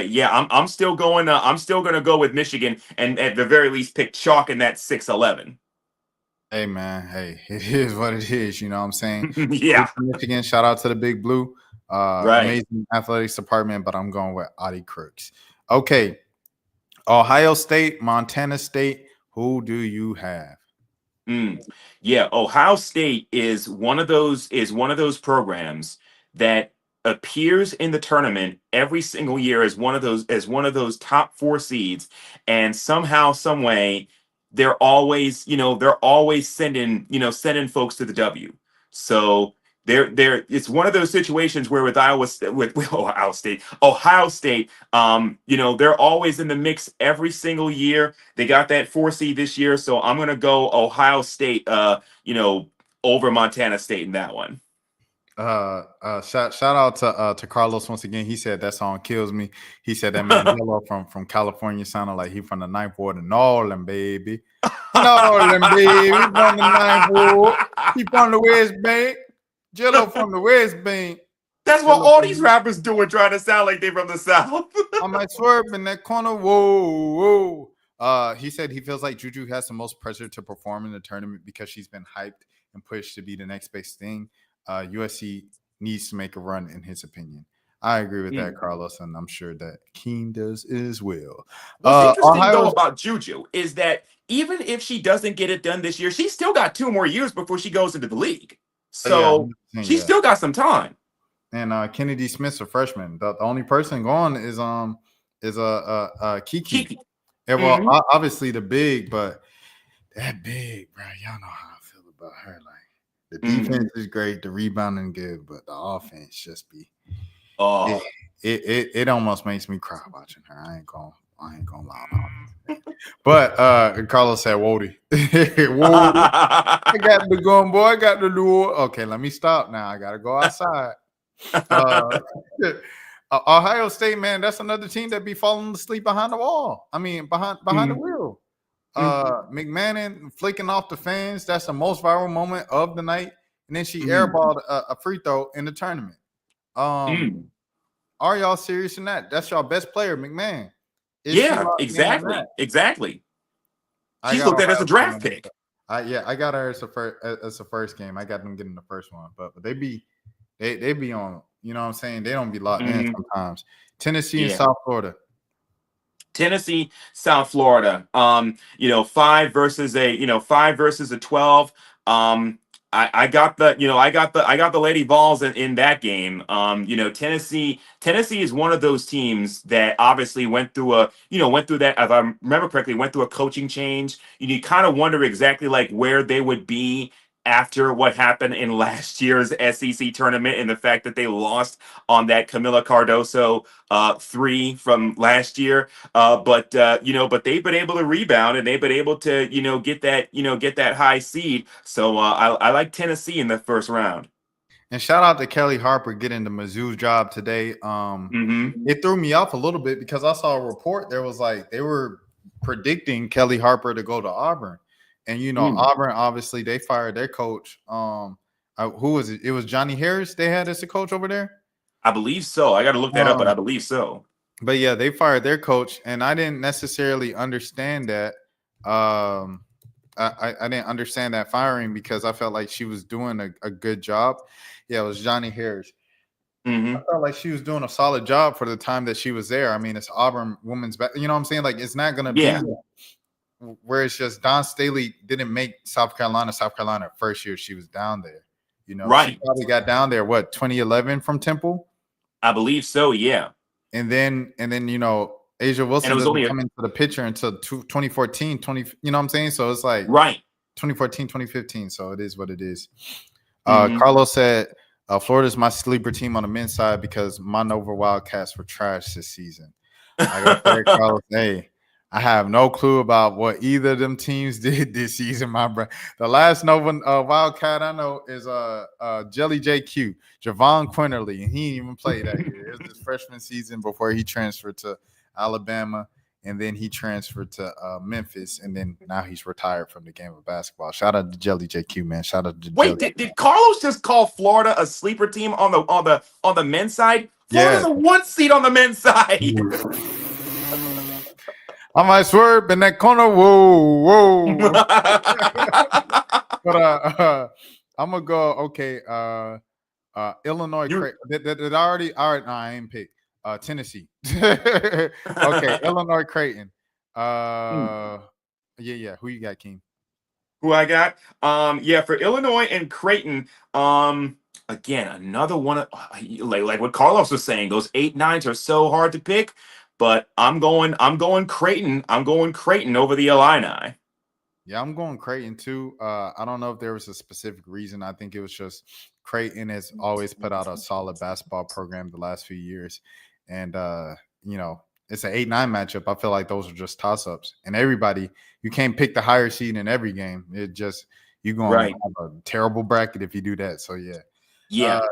yeah, I'm still going to go with Michigan, and at the very least pick chalk in that 6-11. Hey man, hey, it is what it is. You know what I'm saying? Yeah. Michigan, shout out to the Big Blue. Right. Amazing athletics department, but I'm going with Audie Crooks. Okay. Ohio State, Montana State, who do you have? Yeah, Ohio State is one of those programs that appears in the tournament every single year as one of those top 4 seeds, and somehow, some way, they're always sending folks to the W. So it's one of those situations where with Ohio State, they're always in the mix every single year. They got that 4 seed this year, so I'm gonna go Ohio State, over Montana State in that one. Shout out to Carlos once again. He said that song kills me. He said that man Jello from California sounded like he from the 9th Ward of Norland, baby. Norland, baby. From the 9th Ward. He from the West Bank. Jello from the West Bank. That's what all these rappers doing, trying to sound like they from the South. I might swerve in that corner. Whoa, whoa. He said he feels like Juju has the most pressure to perform in the tournament because she's been hyped and pushed to be the next big thing. USC needs to make a run, in his opinion. I agree with that, Carlos, and I'm sure that Keem does as well. What's interesting, though, about Juju is that even if she doesn't get it done this year, she's still got 2 more years before she goes into the league. So she's still got some time. And Kennedy Smith's a freshman. The only person going is Kiki. Yeah, well, obviously the big, but that big, bro. Y'all know how I feel about her. Like the defense is great, the rebounding good, but the offense just be. Oh, it almost makes me cry watching her. I ain't gonna lie on it. But Carlos said, "Wody, Wody, I got the gun, boy. I got the door. Okay, let me stop now. I gotta go outside." Ohio State, man, that's another team that be falling asleep behind the wall. I mean, behind the wheel. McMahon flicking off the fans. That's the most viral moment of the night. And then she airballed a free throw in the tournament. Are y'all serious in that? That's y'all best player, McMahon. Yeah, exactly. She's looked at as a draft pick. I got her as a first game. I got them getting the first one, but they be on. You know what I'm saying? They don't be locked in sometimes. Tennessee and South Florida. Tennessee, South Florida. 5 versus a 12. I got the Lady Vols in that game. Tennessee is one of those teams that obviously went through that, if I remember correctly, went through a coaching change. You kind of wonder exactly like where they would be after what happened in last year's SEC tournament and the fact that they lost on that Camila Cardoso 3 from last year. But they've been able to rebound and they've been able to, get that high seed. So I like Tennessee in the first round. And shout out to Kelly Harper getting the Mizzou job today. It threw me off a little bit because I saw a report. There was like they were predicting Kelly Harper to go to Auburn. And Auburn, obviously, they fired their coach. Who was it? It was Johnny Harris they had as a coach over there? I believe so. I got to look that up, but I believe so. But yeah, they fired their coach, and I didn't necessarily understand that. I didn't understand that firing because I felt like she was doing a good job. Yeah, it was Johnny Harris. I felt like she was doing a solid job for the time that she was there. I mean, it's Auburn women's back. You know what I'm saying? Like, it's not going to be where it's just Don Staley didn't make South Carolina first year she was down there. Right. She probably got down there, 2011 from Temple? I believe so, yeah. And then Asia Wilson doesn't come into the picture until 2014, you know what I'm saying? So it's like 2014, 2015. So it is what it is. Carlos said, Florida's my sleeper team on the men's side because my Nova Wildcats were trash this season. I got there, Carlos. Hey, I have no clue about what either of them teams did this season, my bro. The last Nova Wildcat I know is Jelly JQ, Javon Quinterly, and he didn't even play that year. It was his freshman season before he transferred to Alabama, and then he transferred to Memphis, and then now he's retired from the game of basketball. Shout out to Jelly JQ, man. Shout out to Wait, did Carlos just call Florida a sleeper team on the men's side? Florida's a 1 seed on the men's side. I might swerve in that corner. Whoa. But I'm gonna go. Okay, Illinois. Did I already? All right, no, I ain't pick. Tennessee. Okay, Illinois Creighton. Yeah. Who you got, King? Who I got? For Illinois and Creighton. Again, another one. Like what Carlos was saying, those 8-9s are so hard to pick. But I'm going Creighton. I'm going Creighton over the Illini. Yeah, I'm going Creighton too. I don't know if there was a specific reason. I think it was just Creighton has always put out a solid basketball program the last few years. And, it's an 8-9 matchup. I feel like those are just toss-ups. And everybody, you can't pick the higher seed in every game. It just, you're going to have a terrible bracket if you do that. So, yeah. Yeah.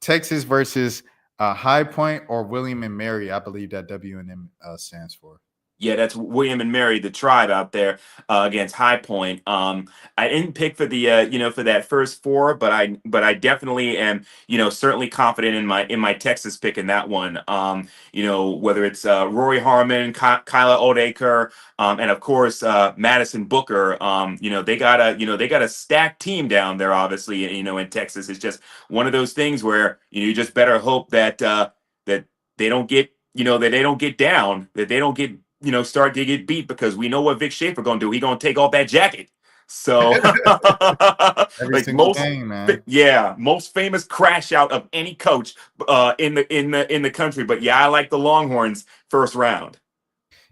Texas versus High Point or William and Mary, I believe that WNM stands for. Yeah, that's William and Mary, the tribe out there against High Point. I didn't pick for the for that first four, but I definitely am certainly confident in my Texas pick in that one. Whether it's Rory Harmon, Kyla Odeker, and of course Madison Booker. They got a stacked team down there. Obviously, in Texas, it's just one of those things where you just better hope that they don't get that they don't get down, that they don't get start to get beat, because we know what Vic Schaefer gonna do. He gonna take off that jacket. So Every like single game, man. most famous crash out of any coach in the country. But yeah, I like the Longhorns first round.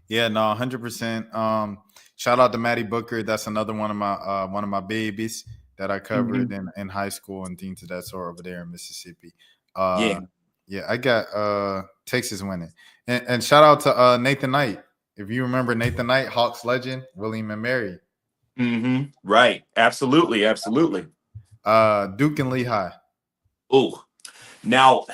Yeah, no, 100%. Shout out to Maddie Booker. That's another one of my babies that I covered in high school and things of that sort over there in Mississippi. Yeah. Yeah, I got Texas winning. And shout out to Nathan Knight. If you remember Nathan Knight, Hawks legend, William and Mary. Right. Absolutely. Duke and Lehigh. Oh, now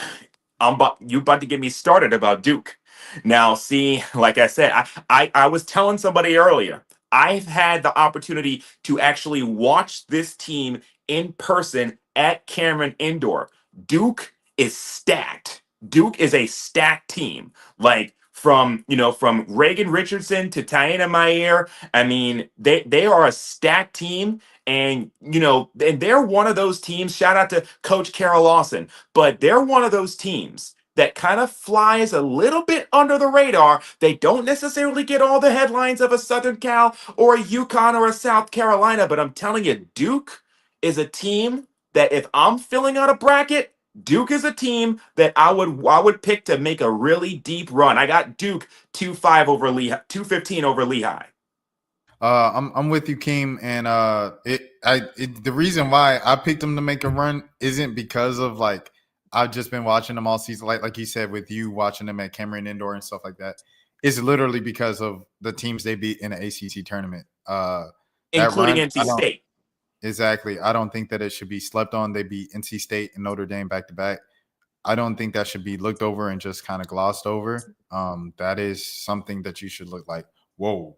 you about to get me started about Duke. Now, see, like I said, I was telling somebody earlier, I've had the opportunity to actually watch this team in person at Cameron Indoor. Duke is stacked. Duke is a stacked team. Like from Reagan Richardson to Taina Mayer. I mean, they are a stacked team. And they're one of those teams. Shout out to Coach Carol Lawson, but they're one of those teams that kind of flies a little bit under the radar. They don't necessarily get all the headlines of a Southern Cal or a UConn or a South Carolina, but I'm telling you, Duke is a team that if I'm filling out a bracket, Duke is a team that I would pick to make a really deep run. I got Duke 2-5 over Lehigh, 2-15 over Lehigh. I'm with you, Keem, and the reason why I picked them to make a run isn't because of like I've just been watching them all season, like you said, with you watching them at Cameron Indoor and stuff like that. It's literally because of the teams they beat in the ACC tournament, Including NC State. Exactly. I don't think that it should be slept on. They beat NC State and Notre Dame back to back. I don't think that should be looked over and just kind of glossed over. That is something that you should look like, whoa.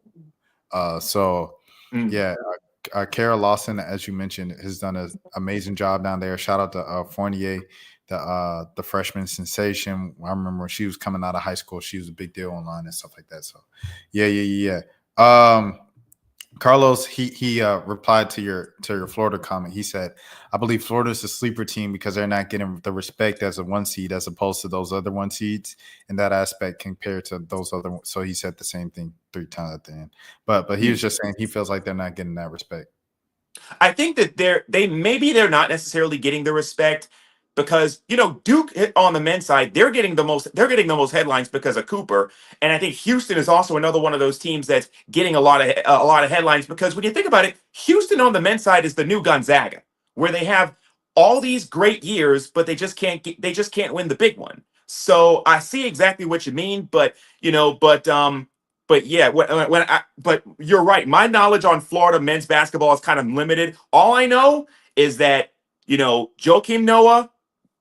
Kara Lawson, as you mentioned, has done an amazing job down there. Shout out to Fournier, the freshman sensation. I remember when she was coming out of high school, she was a big deal online and stuff like that. So, yeah. Carlos, he replied to your Florida comment. He said, "I believe Florida is a sleeper team because they're not getting the respect as a 1 seed as opposed to those other 1 seeds in that aspect compared to those other." So he said the same thing 3 times at the end. But he was just saying he feels like they're not getting that respect. I think that they're not necessarily getting the respect because Duke on the men's side, they're getting the most headlines because of Cooper, and I think Houston is also another one of those teams that's getting a lot of headlines because when you think about it, Houston on the men's side is the new Gonzaga, where they have all these great years, but they just can't win the big one. So I see exactly what you mean, but yeah, but you're right. My knowledge on Florida men's basketball is kind of limited. All I know is that Joakim Noah,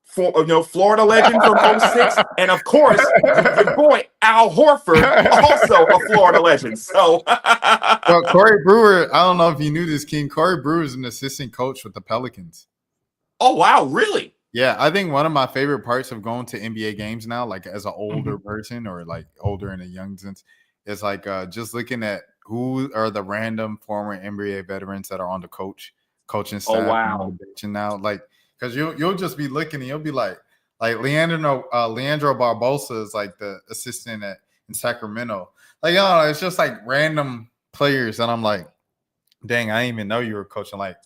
Florida legend from '06, and of course your boy Al Horford, also a Florida legend. So, well, Corey Brewer, I don't know if you knew this, King. Corey Brewer is an assistant coach with the Pelicans. Oh wow, really? Yeah, I think one of my favorite parts of going to NBA games now, like as an older person or like older in a young sense, is like just looking at who are the random former NBA veterans that are on the coaching staff. Oh wow! And now, like, because you'll just be looking and you'll be like Leandro Barbosa is like the assistant in Sacramento. Like, it's just like random players, and I'm like, dang, I didn't even know you were coaching. Like,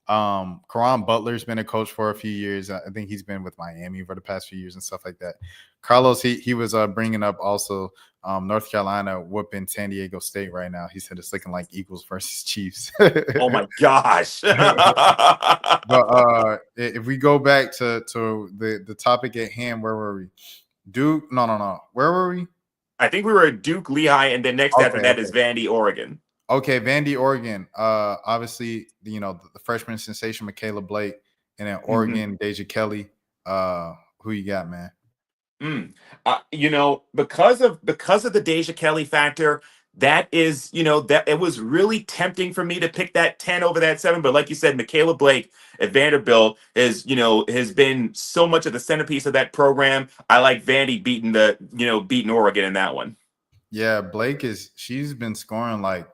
Caron Butler's been a coach for a few years. I think he's been with Miami for the past few years and stuff like that. Carlos, he was bringing up also North Carolina whooping San Diego State right now. He said it's looking like Eagles versus Chiefs. Oh my gosh! But if we go back to the topic at hand, where were we? Duke? No. Where were we? I think we were at Duke, Lehigh, and then next after that is Vandy, Oregon. Okay, Vandy, Oregon. Obviously, the freshman sensation, Michaela Blake, and then Oregon, Deja Kelly. Who you got, man? Because of the Deja Kelly factor, that is, that it was really tempting for me to pick that 10 over that 7. But like you said, Michaela Blake at Vanderbilt has been so much of the centerpiece of that program. I like Vandy beating Oregon in that one. Yeah, she's been scoring like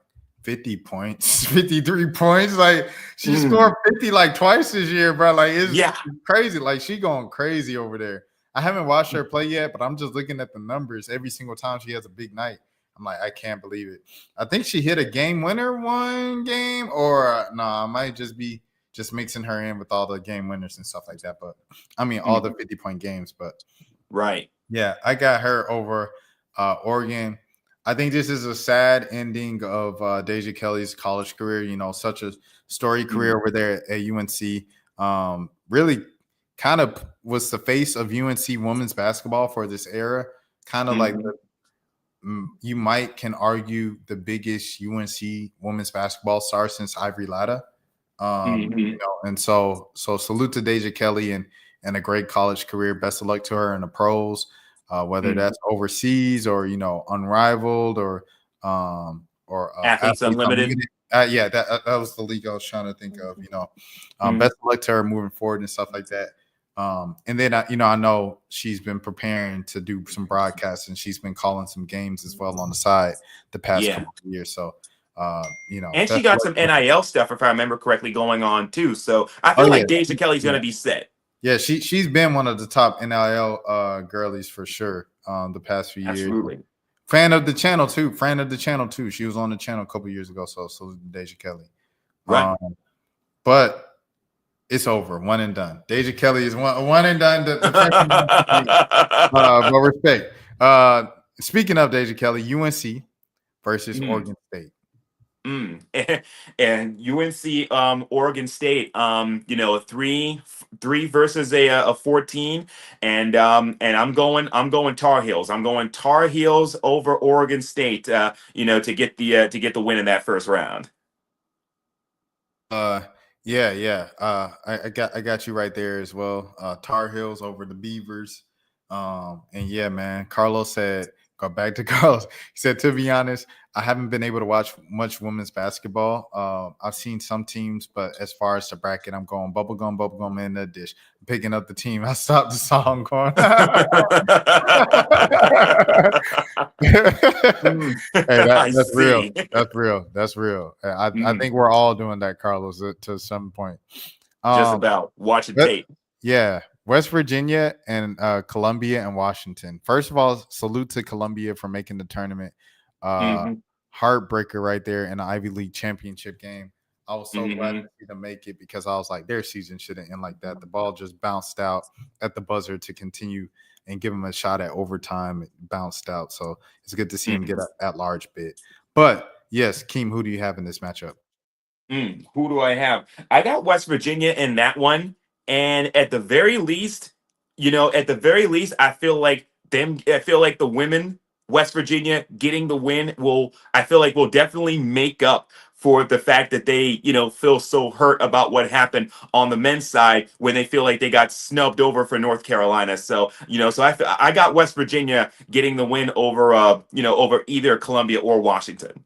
50 points, 53 points. Like she scored 50 like twice this year, bro. Like it's crazy. Like she going crazy over there. I haven't watched her play yet, but I'm just looking at the numbers every single time she has a big night. I'm like, I can't believe it. I think she hit a game winner one game, or no, I might just be just mixing her in with all the game winners and stuff like that. But I mean, all the 50-point games. But right, yeah, I got her over Oregon. I think this is a sad ending of Deja Kelly's college career. Such a storied career over there at UNC. Really kind of was the face of UNC women's basketball for this era. Kind of like you can argue the biggest UNC women's basketball star since Ivory Latta. And so salute to Deja Kelly and a great college career. Best of luck to her in the pros. Whether that's overseas or unrivaled or Athletes Unlimited. Yeah, that was the league I was trying to think of. Best of luck to her moving forward and stuff like that. And then I know she's been preparing to do some broadcasts and she's been calling some games as well on the side the past couple of years. So and she got some NIL stuff, if I remember correctly, going on too. So I feel like Deja Kelly's going to be set. Yeah, she's been one of the top NIL girlies for sure the past few years. Absolutely. Fan of the channel too. She was on the channel a couple years ago. So Deja Kelly. Right. But it's over. One and done. Deja Kelly is one and done. But respect. Speaking of Deja Kelly, UNC versus Oregon State. And UNC, Oregon State, 3 versus a 14, and I'm going Tar Heels. I'm going Tar Heels over Oregon State. To get the win in that first round. Yeah. I got you right there as well. Tar Heels over the Beavers. And yeah, man. Carlos said, go back to Carlos. He said, to be honest, I haven't been able to watch much women's basketball. I've seen some teams, but as far as the bracket, I'm going bubblegum in the dish. I'm picking up the team. I stopped the song going. Hey, that's real. That's real. I think we're all doing that, Carlos, to some point. Just about watching tape. Yeah. West Virginia and Columbia and Washington. First of all, salute to Columbia for making the tournament. Heartbreaker right there in the Ivy League championship game. I was so glad to see them make it because I was like, their season shouldn't end like that. The ball just bounced out at the buzzer to continue and give them a shot at overtime. It bounced out. So it's good to see him get at large bid. But yes, Keem, who do you have in this matchup? Who do I have? I got West Virginia in that one. And at the very least, I feel like the women, West Virginia getting the win will definitely make up for the fact that they, feel so hurt about what happened on the men's side when they feel like they got snubbed over for North Carolina. So, I got West Virginia getting the win over, over either Columbia or Washington.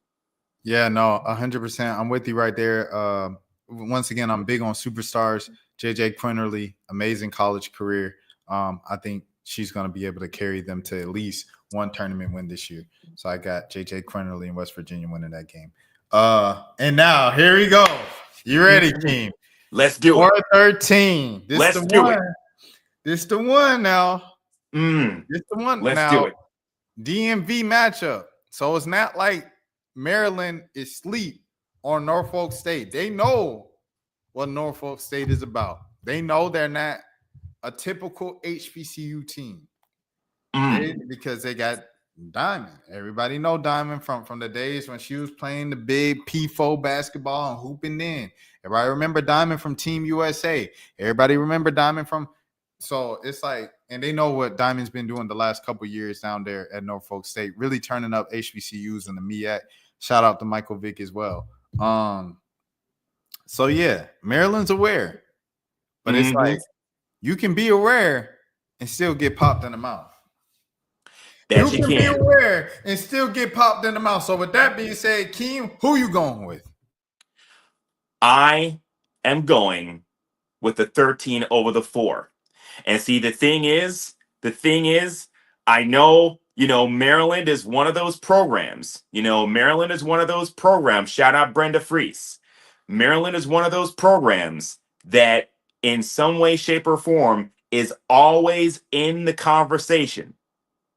Yeah, no, 100%. I'm with you right there. Once again, I'm big on superstars. JJ Quinterly, amazing college career. I think she's going to be able to carry them to at least one tournament win this year. So I got JJ Quinterly and West Virginia winning that game. And now here we go. You ready, team? Let's do it. 4-13. Let's do it. This the one now. This the one. Let's do it. DMV matchup. So it's not like Maryland is asleep on Norfolk State. They know what Norfolk State is about. They know they're not a typical HBCU team because they got Diamond. Everybody know Diamond from the days when she was playing the big P4 basketball and hooping in. Everybody remember Diamond from Team USA. Everybody remember Diamond from – so it's like – and they know what Diamond's been doing the last couple years down there at Norfolk State, really turning up HBCUs in the MEAC. Shout out to Michael Vick as well. So yeah, Maryland's aware, but it's like you can be aware and still get popped in the mouth. That You you can be can. aware and still get popped in the mouth. So with that being said, Keem, who you going with? I am going with the 13 over the 4. And see, the thing is, I know, Maryland is one of those programs. Maryland is one of those programs. Shout out Brenda Fries. Maryland is one of those programs that, in some way, shape, or form, is always in the conversation.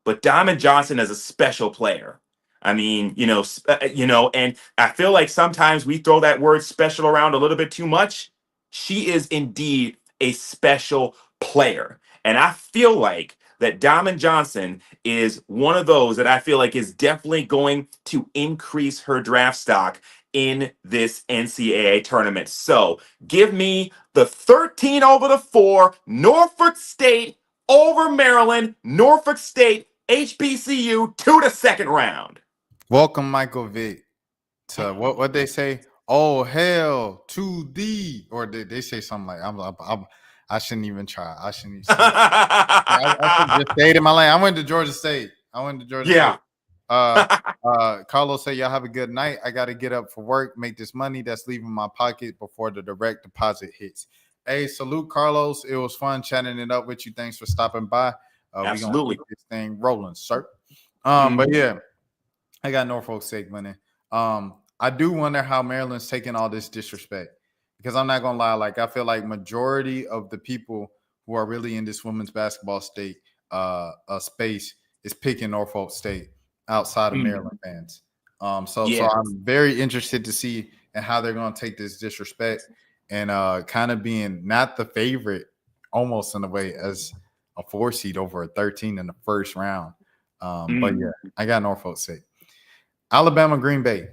But Diamond Johnson is a special player. I mean, and I feel like sometimes we throw that word special around a little bit too much. She is indeed a special player. And I feel like that Diamond Johnson is one of those that I feel like is definitely going to increase her draft stock in this NCAA tournament. So give me the 13 over the 4, Norfolk State over Maryland, Norfolk State, HBCU to the second round. Welcome, Michael Vick, to what they say. Oh hell to thee, or did they say something like I shouldn't even try. I shouldn't. I should just stayed in my lane. I went to Georgia State. Yeah. Uh, Carlos said, y'all have a good night. I got to get up for work, make this money that's leaving my pocket before the direct deposit hits. Hey, salute, Carlos. It was fun chatting it up with you. Thanks for stopping by. We're going to Absolutely. keep this thing rolling, sir. Mhm. But yeah, I got Norfolk State winning. I do wonder how Maryland's taking all this disrespect, because I'm not going to lie. Like, I feel like majority of the people who are really in this women's basketball space is picking Norfolk State outside of Mhm. Maryland fans. So Yeah. I'm very interested to see and how they're going to take this disrespect and kind of being not the favorite, almost in a way, as a 4 seed over a 13 in the first round. But yeah, I got Norfolk State. Alabama, Green Bay.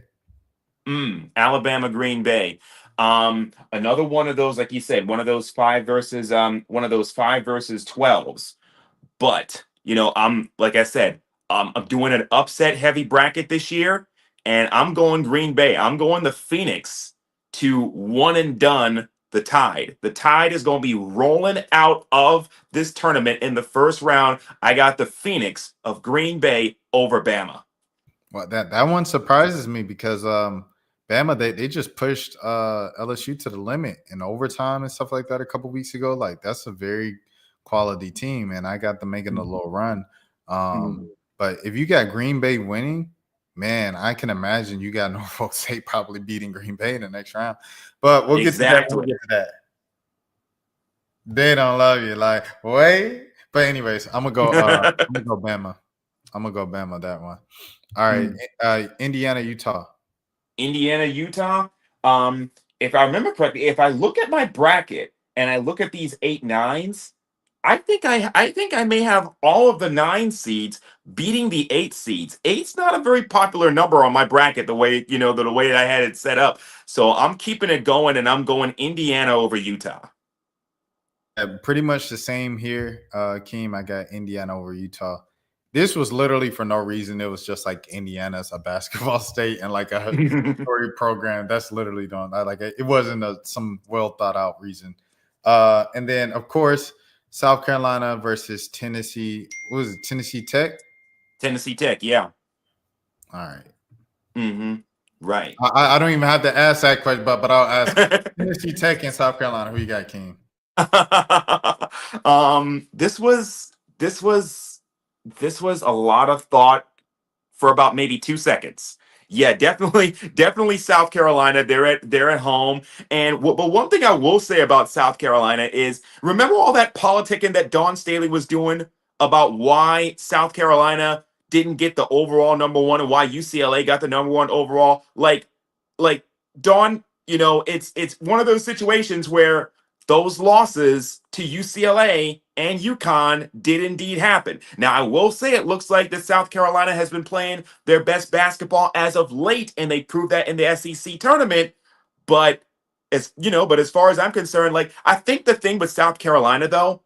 Alabama, Green Bay. Another one of those, like you said, one of those 5 versus 12s. But I'm like I said, I'm doing an upset heavy bracket this year, and I'm going Green Bay. I'm going the Phoenix to one and done the Tide. The Tide is going to be rolling out of this tournament in the first round. I got the Phoenix of Green Bay over Bama. Well, that one surprises me because Bama they just pushed LSU to the limit in overtime and stuff like that a couple weeks ago. Like, that's a very quality team, and I got them making a little run. But if you got Green Bay winning, man, I can imagine you got Norfolk State probably beating Green Bay in the next round. But we'll get to that. We'll get to that. They don't love you, like, wait. But anyways, I'm gonna go. I'm gonna go Bama. I'm gonna go Bama that one. All right, Indiana, Utah. Indiana, Utah. If I remember correctly, if I look at my bracket and I look at these 8 9s, I think I may have all of the 9 seeds beating the 8 seeds. Eight's not a very popular number on my bracket, the way the way I had it set up. So I'm keeping it going, and I'm going Indiana over Utah. Pretty much the same here, Keem. I got Indiana over Utah. This was literally for no reason. It was just like Indiana's a basketball state and like a story program. That's literally done. Like, it wasn't some well thought out reason. And then of course South Carolina versus Tennessee. What was it? Tennessee Tech. Tennessee Tech, yeah. All right. Right. I don't even have to ask that question, but I'll ask Tennessee Tech and South Carolina. Who you got, King? This was a lot of thought for about maybe 2 seconds. Yeah, definitely South Carolina. They're at home. But one thing I will say about South Carolina is, remember all that politicking that Dawn Staley was doing about why South Carolina didn't get the overall number one and why UCLA got the number one overall? Like Dawn, it's one of those situations where those losses to UCLA and UConn did indeed happen. Now, I will say it looks like that South Carolina has been playing their best basketball as of late, and they proved that in the SEC tournament. But as far as I'm concerned, like, I think the thing with South Carolina, though,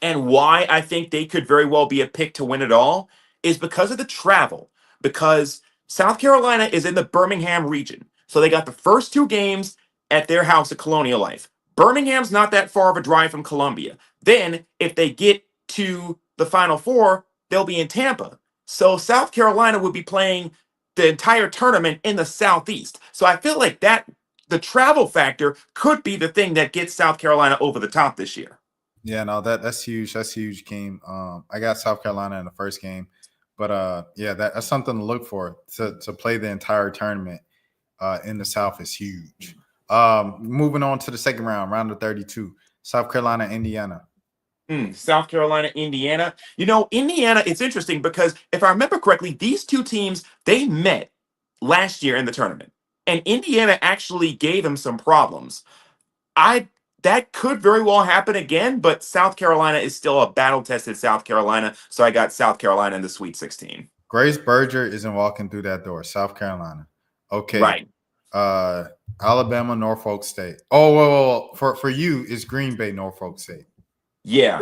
and why I think they could very well be a pick to win it all, is because of the travel. Because South Carolina is in the Birmingham region. So they got the first 2 games at their house at Colonial Life. Birmingham's not that far of a drive from Columbia. Then, if they get to the Final Four, they'll be in Tampa. So South Carolina would be playing the entire tournament in the Southeast. So I feel like that the travel factor could be the thing that gets South Carolina over the top this year. Yeah, no, that's huge. That's a huge game. I got South Carolina in the first game, but yeah, that's something to look for to play the entire tournament in the South is huge. Moving on to the second round of 32, South Carolina, Indiana. South Carolina, Indiana. Indiana, it's interesting because if I remember correctly, these two teams, they met last year in the tournament. And Indiana actually gave them some problems. That could very well happen again, but South Carolina is still a battle-tested South Carolina, so I got South Carolina in the Sweet 16. Grace Berger isn't walking through that door. South Carolina. Okay. Right. Alabama, Norfolk State. Oh, whoa. For you, it's Green Bay, Norfolk State. Yeah.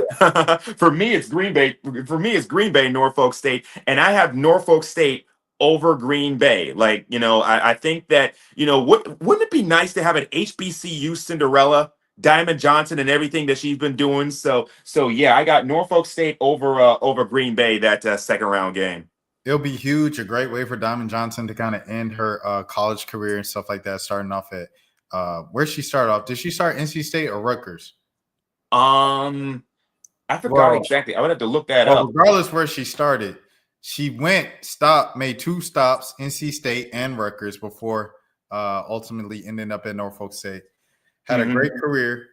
For me, it's Green Bay. For me, it's Green Bay, Norfolk State, and I have Norfolk State over Green Bay. Like, I think that, wouldn't it be nice to have an HBCU Cinderella, Diamond Johnson, and everything that she's been doing? So yeah, I got Norfolk State over Green Bay that second round game. It'll be huge. A great way for Diamond Johnson to kind of end her college career and stuff like that. Starting off at where she started off. Did she start NC State or Rutgers? I forgot exactly. I would have to look that up. Regardless where she started, she made 2 stops, NC State and Rutgers, before ultimately ending up at Norfolk State. Had a great career,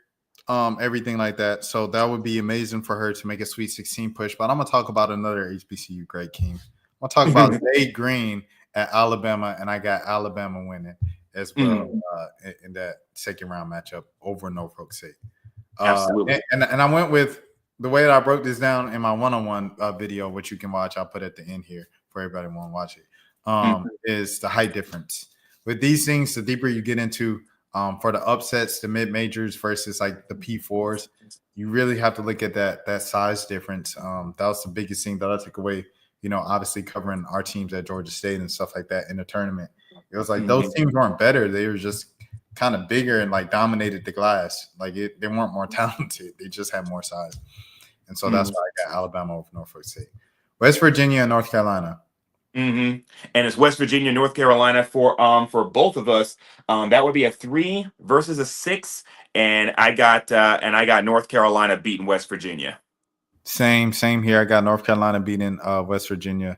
everything like that. So that would be amazing for her to make a Sweet 16 push. But I'm going to talk about another HBCU great team. I'm going to talk about Zay Green at Alabama, and I got Alabama winning as well in that second round matchup over Norfolk State. Absolutely. And I went with the way that I broke this down in my one-on-one video, which you can watch. I'll put at the end here for everybody who want to watch it, is the height difference. With these things, the deeper you get into for the upsets, the mid-majors versus like the P4s, you really have to look at that size difference. That was the biggest thing that I took away, obviously covering our teams at Georgia State and stuff like that in the tournament. It was like those teams weren't better. They were just kind of bigger and like dominated the glass. Like they weren't more talented. They just had more size. And so that's why I got Alabama over Norfolk State. West Virginia and North Carolina. And it's West Virginia, North Carolina for both of us. That would be a 3 versus a 6, and I got North Carolina beating West Virginia. Same here. I got North Carolina beating West Virginia.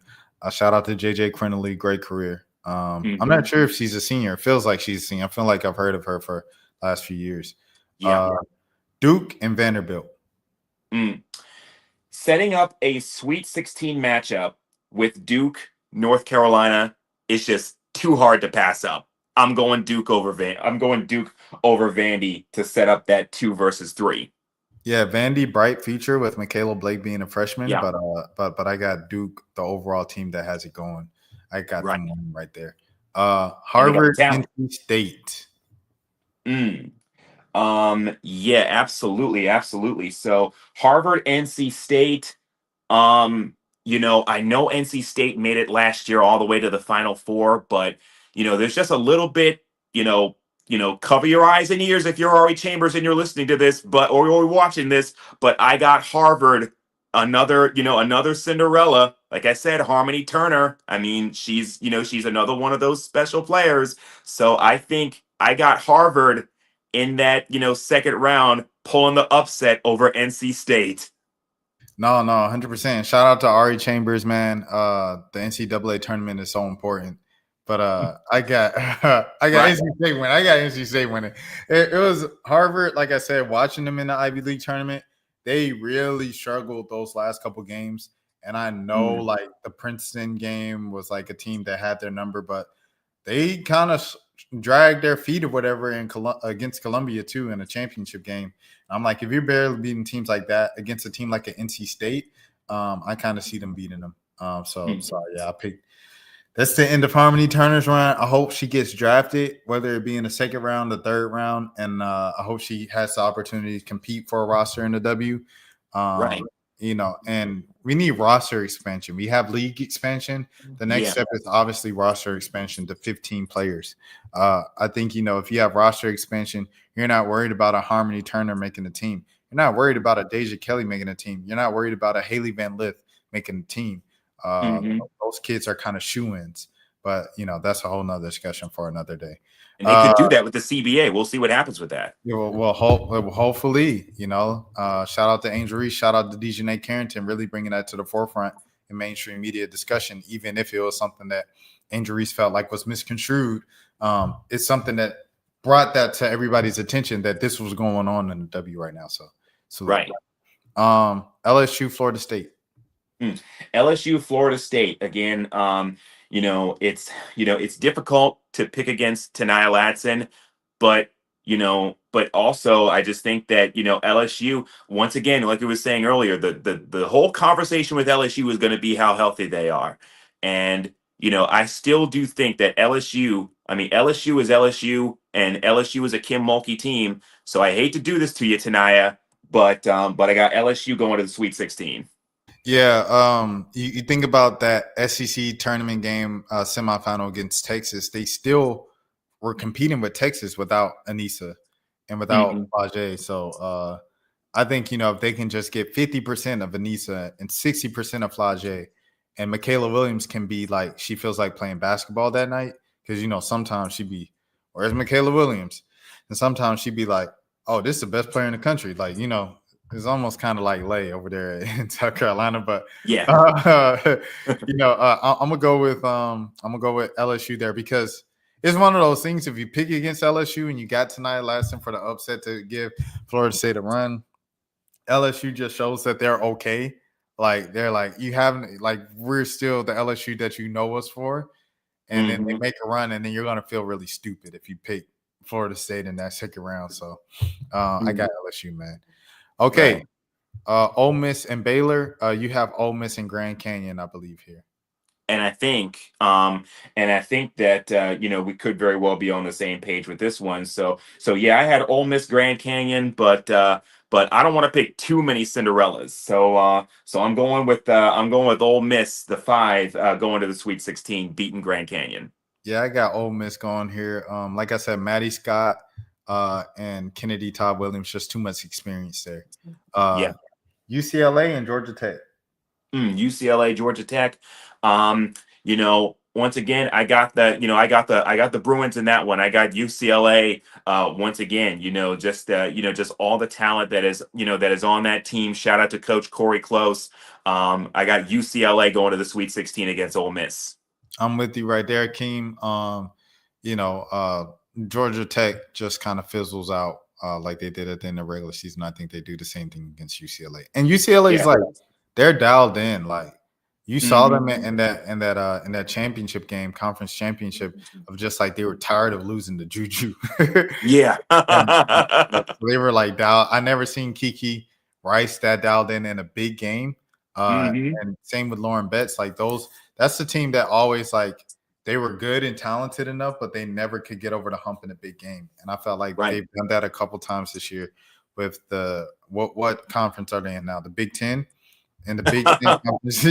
Shout out to JJ Quinterly, great career. I'm not sure if she's a senior. It feels like she's a senior. I feel like I've heard of her for the last few years. Yeah. Duke and Vanderbilt. Setting up a Sweet 16 matchup with Duke, North Carolina is just too hard to pass up. I'm going Duke over Vandy to set up that 2 versus 3. Yeah, Vandy bright future with Michaela Blake being a freshman, Yeah. but I got Duke, the overall team that has it going. I got them right there. Harvard, NC State. Yeah, absolutely. So Harvard, NC State. I know NC State made it last year all the way to the Final Four, but there's just a little bit, cover your eyes and ears if you're Ari Chambers and you're listening to this, or you're watching this. But I got Harvard, another Cinderella. Like I said, Harmony Turner. I mean, she's another one of those special players. So I think I got Harvard in that, second round, pulling the upset over NC State. No, 100%. Shout out to Ari Chambers, man. The NCAA tournament is so important. But I got NC State winning. I got NC State winning. It was Harvard, like I said, watching them in the Ivy League tournament, they really struggled those last couple games. And I know like the Princeton game was like a team that had their number, but they kind of dragged their feet or whatever against Columbia too in a championship game. I'm like, if you're barely beating teams like that against a team like an NC State, I kind of see them beating them. So yeah, I picked. That's the end of Harmony Turner's run. I hope she gets drafted, whether it be in the second round, the third round, and I hope she has the opportunity to compete for a roster in the W. And we need roster expansion. We have league expansion. The next step is obviously roster expansion to 15 players. I think, if you have roster expansion, you're not worried about a Harmony Turner making a team. You're not worried about a Deja Kelly making a team. You're not worried about a Haley Van Lith making the team. Mhm. Those kids are kind of shoo-ins, but that's a whole nother discussion for another day. And they could do that with the CBA. We'll see what happens with that. Yeah, hopefully, shout out to Angel Reese, shout out to Dejanay Carrington, really bringing that to the forefront in mainstream media discussion, even if it was something that Angel Reese felt like was misconstrued. It's something that brought that to everybody's attention that this was going on in the W right now. So Right. LSU, Florida State. LSU, Florida State. Again, it's difficult to pick against Tanaya Latson, but but also I just think that LSU, once again, like we was saying earlier, the whole conversation with LSU is going to be how healthy they are, and I still do think that LSU. I mean, LSU is LSU, and LSU is a Kim Mulkey team. So I hate to do this to you, Tanaya, but I got LSU going to the Sweet 16. Yeah, you think about that SEC tournament game semifinal against Texas. They still were competing with Texas without Anissa and without Flage. So I think if they can just get 50% of Anissa and 60% of Flage, and Michaela Williams can be like she feels like playing basketball that night because sometimes she'd be, where's Michaela Williams? And sometimes she'd be like, oh, this is the best player in the country. Like it's almost kind of like Lay over there in South Carolina, but Yeah. I'm gonna go with LSU there because it's one of those things. If you pick against LSU and you got tonight lasting for the upset to give Florida State a run, LSU just shows that they're okay. Like they're like you haven't like we're still the LSU that you know us for, and then they make a run, and then you're gonna feel really stupid if you pick Florida State in that second round. So I got LSU, man. Okay. Right. Ole Miss and Baylor. You have Ole Miss and Grand Canyon, I believe, here. And I think that we could very well be on the same page with this one. So yeah, I had Ole Miss Grand Canyon, but I don't want to pick too many Cinderellas. So I'm going with Ole Miss, the 5, going to the Sweet 16, beating Grand Canyon. Yeah, I got Ole Miss going here. Like I said, Maddie Scott and Kennedy Todd Williams, just too much experience there. Yeah. UCLA and Georgia Tech. UCLA, Georgia Tech. Once again, I got the Bruins in that one. I got UCLA. Once again, just all the talent that is on that team. Shout out to Coach Corey Close. I got UCLA going to the Sweet 16 against Ole Miss. I'm with you right there, Akeem. Georgia Tech just kind of fizzles out like they did at the end of the regular season. I think they do the same thing against UCLA. And UCLA is like they're dialed in. Like you saw them in that championship game, conference championship, of just like they were tired of losing to Juju. Yeah. They were like dialed. I never seen Kiki Rice that dialed in a big game. And same with Lauren Betts. Like that's the team that always like they were good and talented enough, but they never could get over the hump in a big game. And I felt like they've done that a couple times this year with the what conference are they in now? The Big Ten and the Big Ten conference,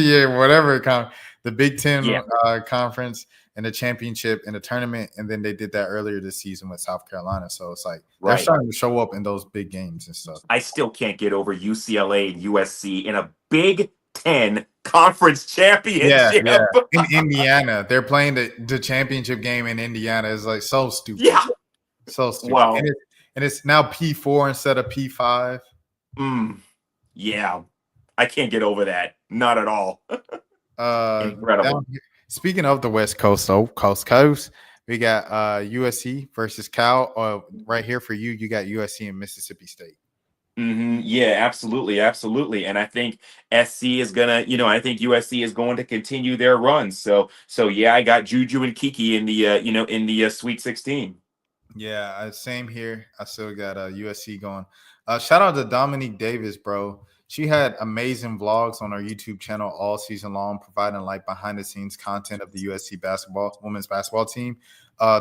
the Big Ten conference and the championship and the tournament, and then they did that earlier this season with South Carolina. So it's like they're starting to show up in those big games and stuff. I still can't get over UCLA and USC in a Big Ten conference championship. Yeah. In Indiana, they're playing the championship game in Indiana. It's like so stupid. Yeah, so stupid. Wow. And it's now P4 instead of P5. Yeah, I can't get over that. Not at all. Incredible. Speaking of the West Coast, Coast, we got USC versus Cal. Right here for you, you got USC and Mississippi State. Yeah, absolutely. And I think SC is gonna, I think USC is going to continue their run. So yeah, I got Juju and Kiki in the Sweet 16. Yeah, same here. I still got USC going. Shout out to Dominique Davis, bro. She had amazing vlogs on our YouTube channel all season long, providing like behind the scenes content of the USC women's basketball team.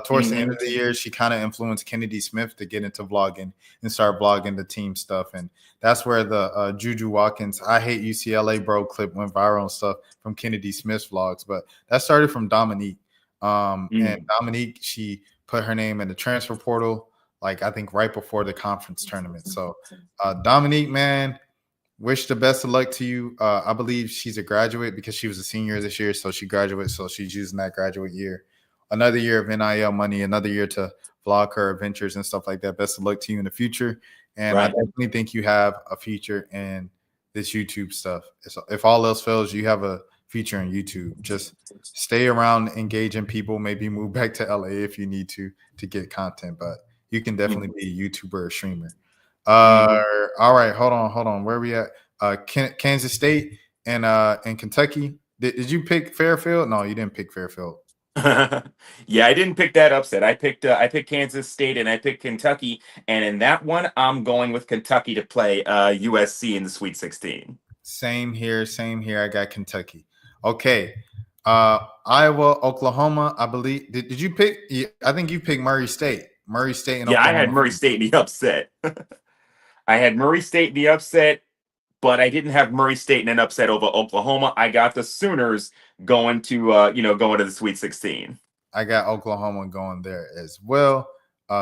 Towards the end of the year, she kind of influenced Kennedy Smith to get into vlogging and start vlogging the team stuff. And that's where the Juju Watkins, I hate UCLA, bro, clip went viral and stuff from Kennedy Smith's vlogs. But that started from Dominique. And Dominique, she put her name in the transfer portal, like I think right before the conference tournament. So Dominique, man, Wish the best of luck to you. I believe she's a graduate because she was a senior this year, so she graduates. So she's using that graduate year. Another year of NIL money, another year to vlog her adventures and stuff like that. Best of luck to you in the future. And I Right. definitely think you have a future in this YouTube stuff. If all else fails, you have a future in YouTube. Just stay around, engaging people, maybe move back to LA if you need to get content, but you can definitely be a YouTuber or streamer. Mhm. All right, hold on. Where are we at? Kansas State and Kentucky. Did you pick Fairfield? No, you didn't pick Fairfield. Yeah, I didn't pick that upset. I picked Kansas State and I picked Kentucky, and in that one, I'm going with Kentucky to play USC in the Sweet 16. Same here. I got Kentucky. Okay. Iowa, Oklahoma. I believe. Did you pick? I think you picked Murray State. Murray State and Yeah, I had Oklahoma. Murray State in the upset. I had Murray State in the upset, but I didn't have Murray State in an upset over Oklahoma. I got the Sooners going to going to the Sweet 16. I got Oklahoma going there as well.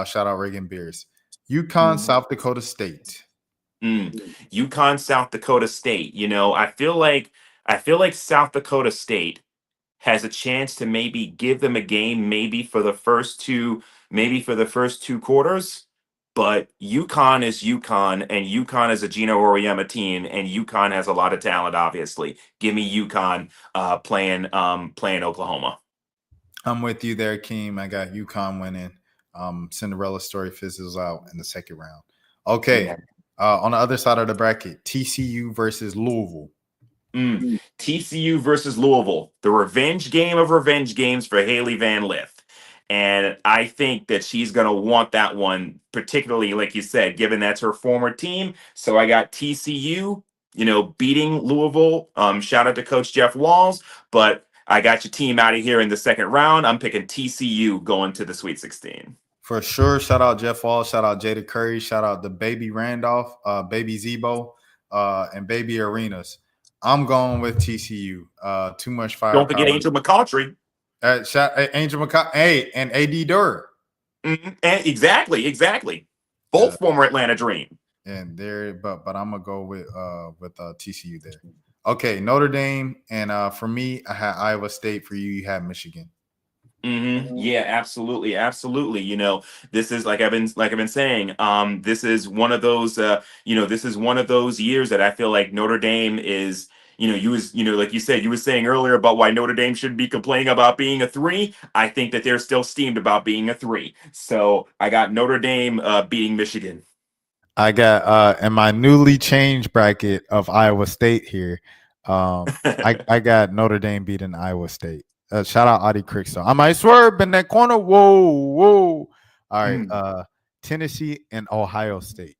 Shout out Reagan Beers. UConn, South Dakota State. UConn, South Dakota State. I feel like South Dakota State has a chance to maybe give them a game, maybe for the first two quarters. But UConn is UConn, and UConn is a Gino Auriemma team, and UConn has a lot of talent. Obviously, give me UConn playing Oklahoma. I'm with you there, Keem. I got UConn winning. Cinderella story fizzles out in the second round. Okay. Yeah. On the other side of the bracket, TCU versus Louisville. TCU versus Louisville, the revenge game of revenge games for Haley Van Lith. And I think that she's going to want that one, particularly, like you said, given that's her former team. So I got TCU, beating Louisville. Shout out to Coach Jeff Walls. But I got your team out of here in the second round. I'm picking TCU going to the Sweet 16. For sure. Shout out Jeff Wall. Shout out Jada Curry. Shout out the baby Randolph, baby Zebo, and baby Arenas. I'm going with TCU. Too much firepower. Don't forget Angel McCautry. Angel McCautry. Hey, and AD Durr. And exactly. Both former Atlanta Dream. And there, but I'm gonna go with TCU there. Okay, Notre Dame, and for me, I had Iowa State. For you, you had Michigan. Yeah, absolutely. This is like I've been saying. This is one of those. This is one of those years that I feel like Notre Dame is. Like you said, you were saying earlier about why Notre Dame shouldn't be complaining about being a 3. I think that they're still steamed about being a 3. So I got Notre Dame beating Michigan. I got in my newly changed bracket of Iowa State here. I got Notre Dame beating Iowa State. Shout out Audie Crickso. I might swerve in that corner. Whoa. All right. Tennessee and Ohio State.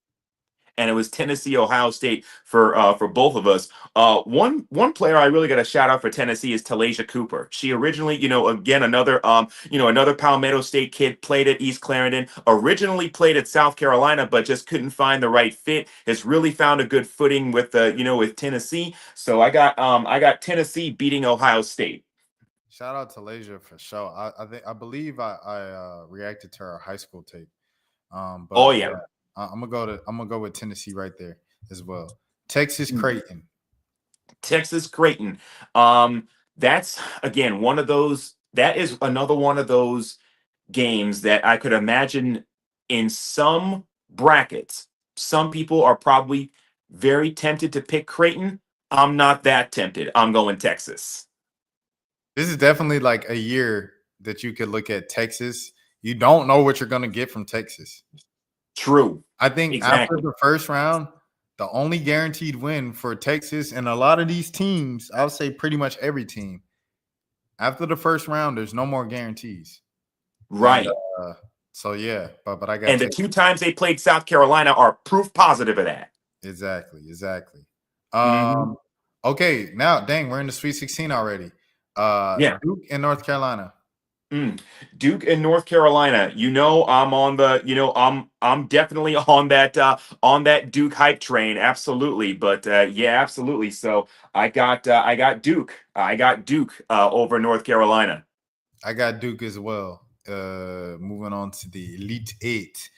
And it was Tennessee, Ohio State for both of us. One player I really got a shout out for Tennessee is Talasia Cooper. She originally, again another Palmetto State kid, played at East Clarendon. Originally played at South Carolina, but just couldn't find the right fit. Has really found a good footing with with Tennessee. So I got Tennessee beating Ohio State. Shout out to Talasia for sure. I believe I reacted to her high school tape. But yeah. I'm gonna go with Tennessee right there as well. Texas Creighton. That's again one of those. That is another one of those games that I could imagine in some brackets. Some people are probably very tempted to pick Creighton. I'm not that tempted. I'm going Texas. This is definitely like a year that you could look at Texas. You don't know what you're gonna get from Texas. True. I think Exactly. After the first round, the only guaranteed win for Texas and a lot of these teams, I would say pretty much every team, after the first round, there's no more guarantees. Right. And, so yeah, but I got and Texas. The 2 times they played South Carolina are proof positive of that. Exactly. Okay, now dang, we're in the Sweet 16 already. Duke and North Carolina. Duke and North Carolina. I'm on the. I'm definitely on that Duke hype train. Absolutely, but absolutely. So I got Duke. I got Duke over North Carolina. I got Duke as well. Moving on to the Elite 8.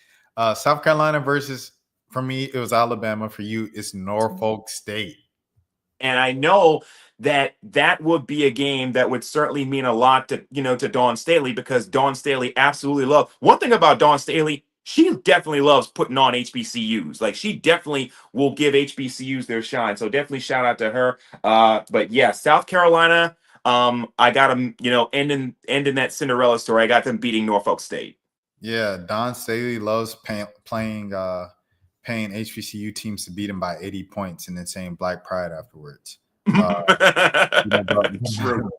South Carolina versus For me, it was Alabama. For you, it's Norfolk State. And I know that would be a game that would certainly mean a lot to, to Dawn Staley, because Dawn Staley absolutely loves, one thing about Dawn Staley, she definitely loves putting on HBCUs. Like, she definitely will give HBCUs their shine. So definitely shout out to her. But yeah, South Carolina, I got them, ending that Cinderella story. I got them beating Norfolk State. Yeah, Don Staley loves paying HBCU teams to beat him by 80 points and then saying Black Pride afterwards. True.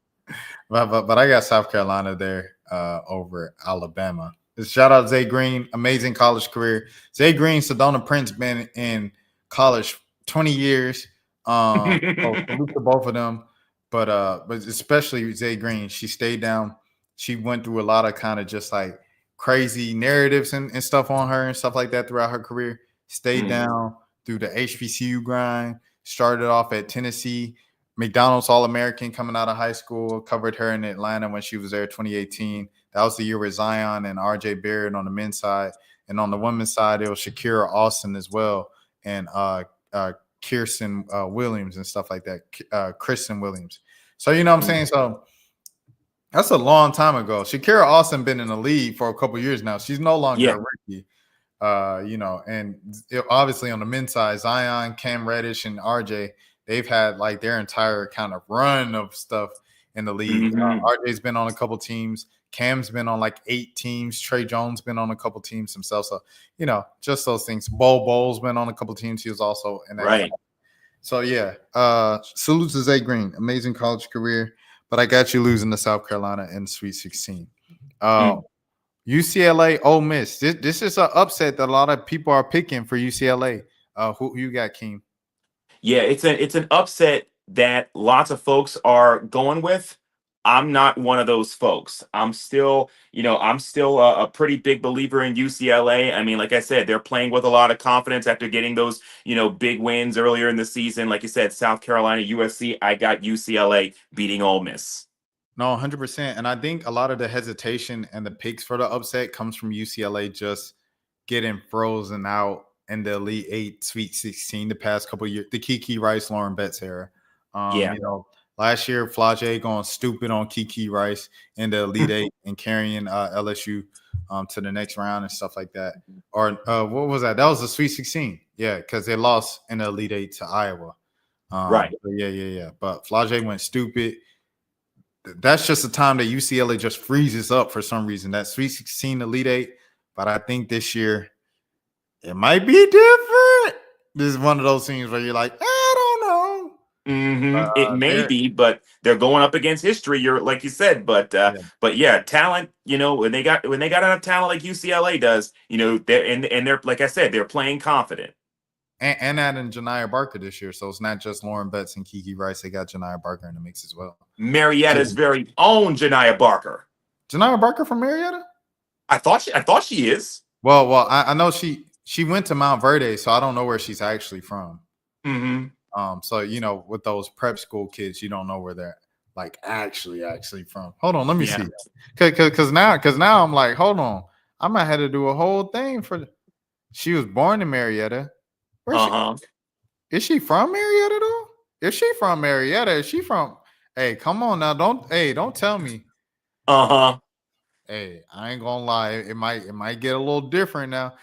But I got South Carolina there over Alabama. Shout out Zay Green, amazing college career. Zay Green, Sedona Prince, been in college 20 years. So salute to both of them. But especially Zay Green, she stayed down. She went through a lot of kind of just like crazy narratives and stuff on her and stuff like that throughout her career. Stayed down through the HBCU grind. Started off at Tennessee. McDonald's All-American coming out of high school. Covered her in Atlanta when she was there 2018. That was the year with Zion and RJ Barrett on the men's side. And on the women's side, it was Shakira Austin as well. And Kirsten Williams and stuff like that. Kristen Williams. So, you know what I'm saying? So, that's a long time ago. Shakira Austin been in the league for a couple years now. She's no longer a rookie. And obviously on the men's side, Zion, Cam Reddish, and RJ, they've had like their entire kind of run of stuff in the league. RJ's been on a couple teams. Cam's been on like 8 teams. Trey Jones been on a couple teams himself. So, just those things. Bowles been on a couple teams. He was also in that. Right. So, yeah. Salute to Zay Green. Amazing college career. But I got you losing to South Carolina in the Sweet 16. UCLA, Ole Miss. This is an upset that a lot of people are picking for UCLA. Who you got, Keem? Yeah, it's an upset that lots of folks are going with. I'm not one of those folks. I'm still a pretty big believer in UCLA. I mean, like I said, they're playing with a lot of confidence after getting those, big wins earlier in the season. Like you said, South Carolina, USC, I got UCLA beating Ole Miss. No, 100%. And I think a lot of the hesitation and the picks for the upset comes from UCLA just getting frozen out in the Elite 8, Sweet 16 the past couple of years, the Kiki Rice, Lauren Betts era. Last year, Flage going stupid on Kiki Rice in the Elite 8 and carrying LSU to the next round and stuff like that. Or what was that? That was the Sweet 16. Yeah, because they lost in the Elite 8 to Iowa. Right. Yeah. But Flage went stupid. That's just the time that UCLA just freezes up for some reason. That Sweet 16 Elite 8. But I think this year it might be different. This is one of those things where you're like, I don't know. It may be, but they're going up against history. You're like you said, but yeah, talent. When they got enough talent like UCLA does, they're like I said, they're playing confident. And adding Janiah Barker this year, so it's not just Lauren Betts and Kiki Rice. They got Janiah Barker in the mix as well. Marietta's very own Janiah Barker. Janiah Barker from Marietta? I thought she is. Well, I know she went to Mount Verde, so I don't know where she's actually from. So with those prep school kids, you don't know where they're like actually from. Hold on, let me see. Because now I'm like, hold on, I might have to do a whole thing for. She was born in Marietta. Is she from Marietta though? If she from Marietta, is she from? Hey, come on now, don't tell me. Hey, I ain't gonna lie, it might get a little different now.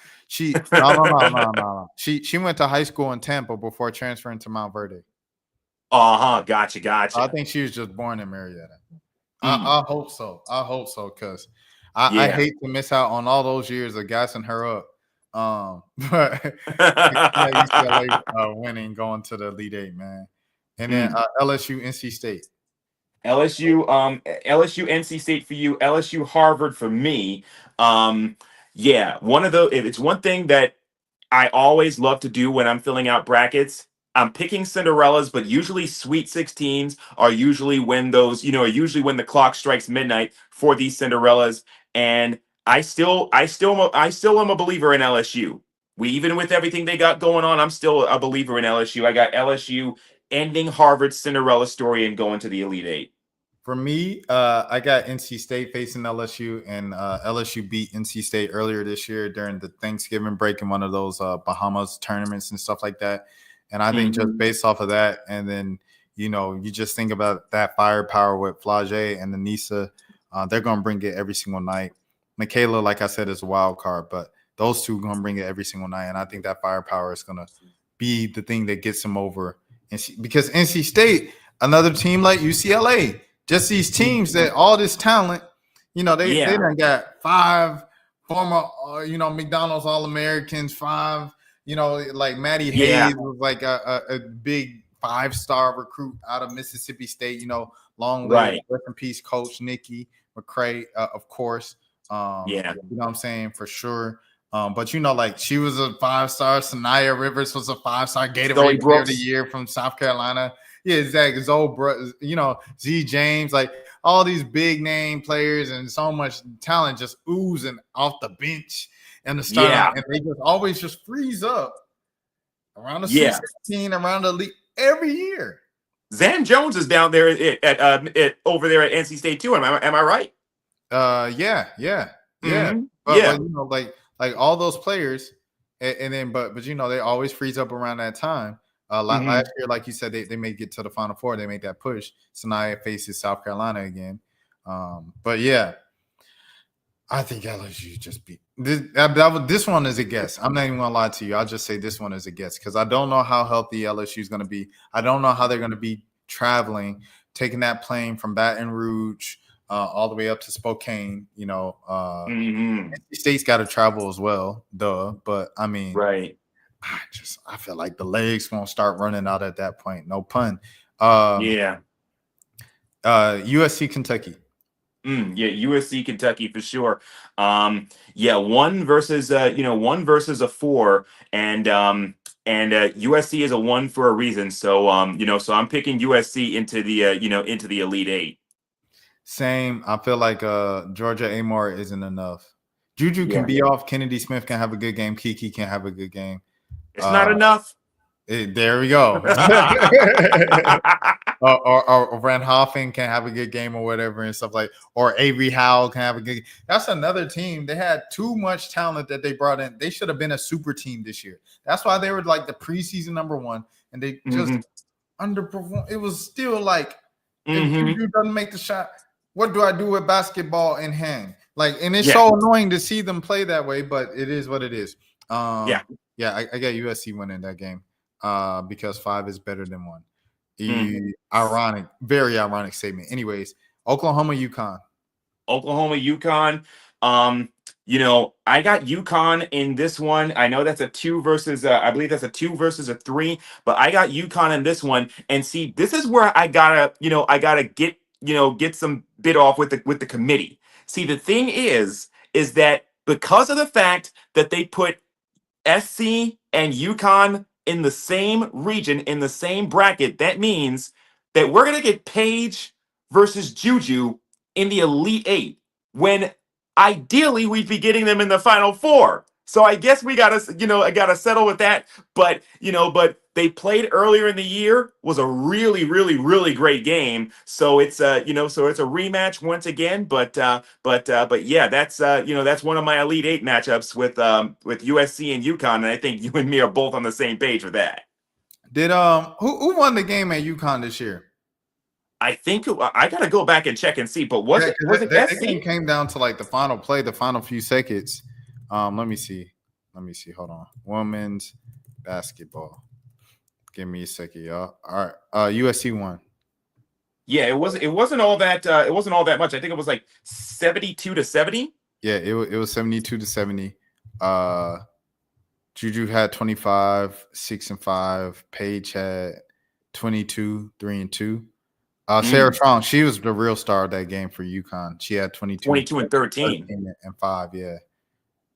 No. She went to high school in Tampa before transferring to Mount Verde. Gotcha. I think she was just born in Marietta. I hope so. Because I hate to miss out on all those years of gassing her up. But UCLA winning, going to the Elite 8, man. And then LSU, NC State. LSU, NC State for you. LSU, Harvard for me. If it's one thing that I always love to do when I'm filling out brackets, I'm picking Cinderellas, but usually Sweet 16s are usually when when the clock strikes midnight for these Cinderellas. And I still am a believer in LSU. Even with everything they got going on, I'm still a believer in LSU. I got LSU ending Harvard's Cinderella story and going to the Elite 8. For me, I got NC State facing LSU, and LSU beat NC State earlier this year during the Thanksgiving break in one of those Bahamas tournaments and stuff like that. And I think just based off of that, and then you just think about that firepower with Flage and Anissa, they're gonna bring it every single night. Michaela, like I said, is a wild card, but those two are gonna bring it every single night, and I think that firepower is gonna be the thing that gets them over. Because NC State, another team like UCLA. Just these teams that all this talent, they done got 5 former, McDonald's All-Americans, 5, like Maddie Hayes was like a big 5-star recruit out of Mississippi State, long live, rest in peace, Coach Nikki McCray, of course. You know what I'm saying, for sure. But like she was a 5-star. Sanaya Rivers was a 5-star. Gatorade Player of the Year from South Carolina. Yeah, exactly. Z James, like all these big name players and so much talent just oozing off the bench and the start, and they just always just freeze up around the 16, around the league every year. Zan Jones is down there at over there at NC State too. Am I right? Yeah. But like all those players, and then but they always freeze up around that time. Last year, like you said, they may get to the Final Four. They make that push. Sanaya faces South Carolina again. But yeah, I think LSU just beat this one is a guess. I'm not even gonna lie to you. I'll just say this one is a guess because I don't know how healthy LSU is gonna be. I don't know how they're gonna be traveling, taking that plane from Baton Rouge all the way up to Spokane. NC State's got to travel as well, but I mean, right. I feel like the legs won't start running out at that point. No pun. USC Kentucky. USC Kentucky for sure. 1 versus a 4, and USC is a 1 for a reason. So so I'm picking USC into the Elite 8. Same. I feel like Georgia Amore isn't enough. Juju can be off. Kennedy Smith can have a good game. Kiki can have a good game. It's not enough. There we go. or Van Hoffen can have a good game or whatever and stuff like. Or Avery Howell can have a good. That's another team. They had too much talent that they brought in. They should have been a super team this year. That's why they were like the preseason number 1, and they just underperformed. It was still like if Juju doesn't make the shot, what do I do with basketball in hand? Like, and it's so annoying to see them play that way, but it is what it is. I got USC winning that game because 5 is better than 1. Ironic, very ironic statement. Anyways, Oklahoma, UConn. I got UConn in this one. I know that's a 2 versus I believe that's a 2 versus a 3, but I got UConn in this one. And see, this is where I gotta get some bit off with the committee. See, the thing is that because of the fact that they put SC and UConn in the same region, in the same bracket, that means that we're going to get Page versus Juju in the Elite 8, when ideally we'd be getting them in the Final 4. So I guess we I gotta settle with that. But they played earlier in the year, was a really, really, really great game. So it's so it's a rematch once again. But yeah, that's one of my Elite 8 matchups with USC and UConn, and I think you and me are both on the same page with that. Did who won the game at UConn this year? I think I gotta go back and check and see. But was it that SC? game came down to like the final play, the final few seconds. Let me see. Hold on. Women's basketball. Give me a second, y'all. All right. USC won. Yeah, it wasn't all that much. I think it was like 72-70. Yeah, it was 72-70. Juju had 25, 6 and 5. Paige had 22, 3 and 2. Sarah Strong, she was the real star of that game for UConn. She had 22 and 13 and 5.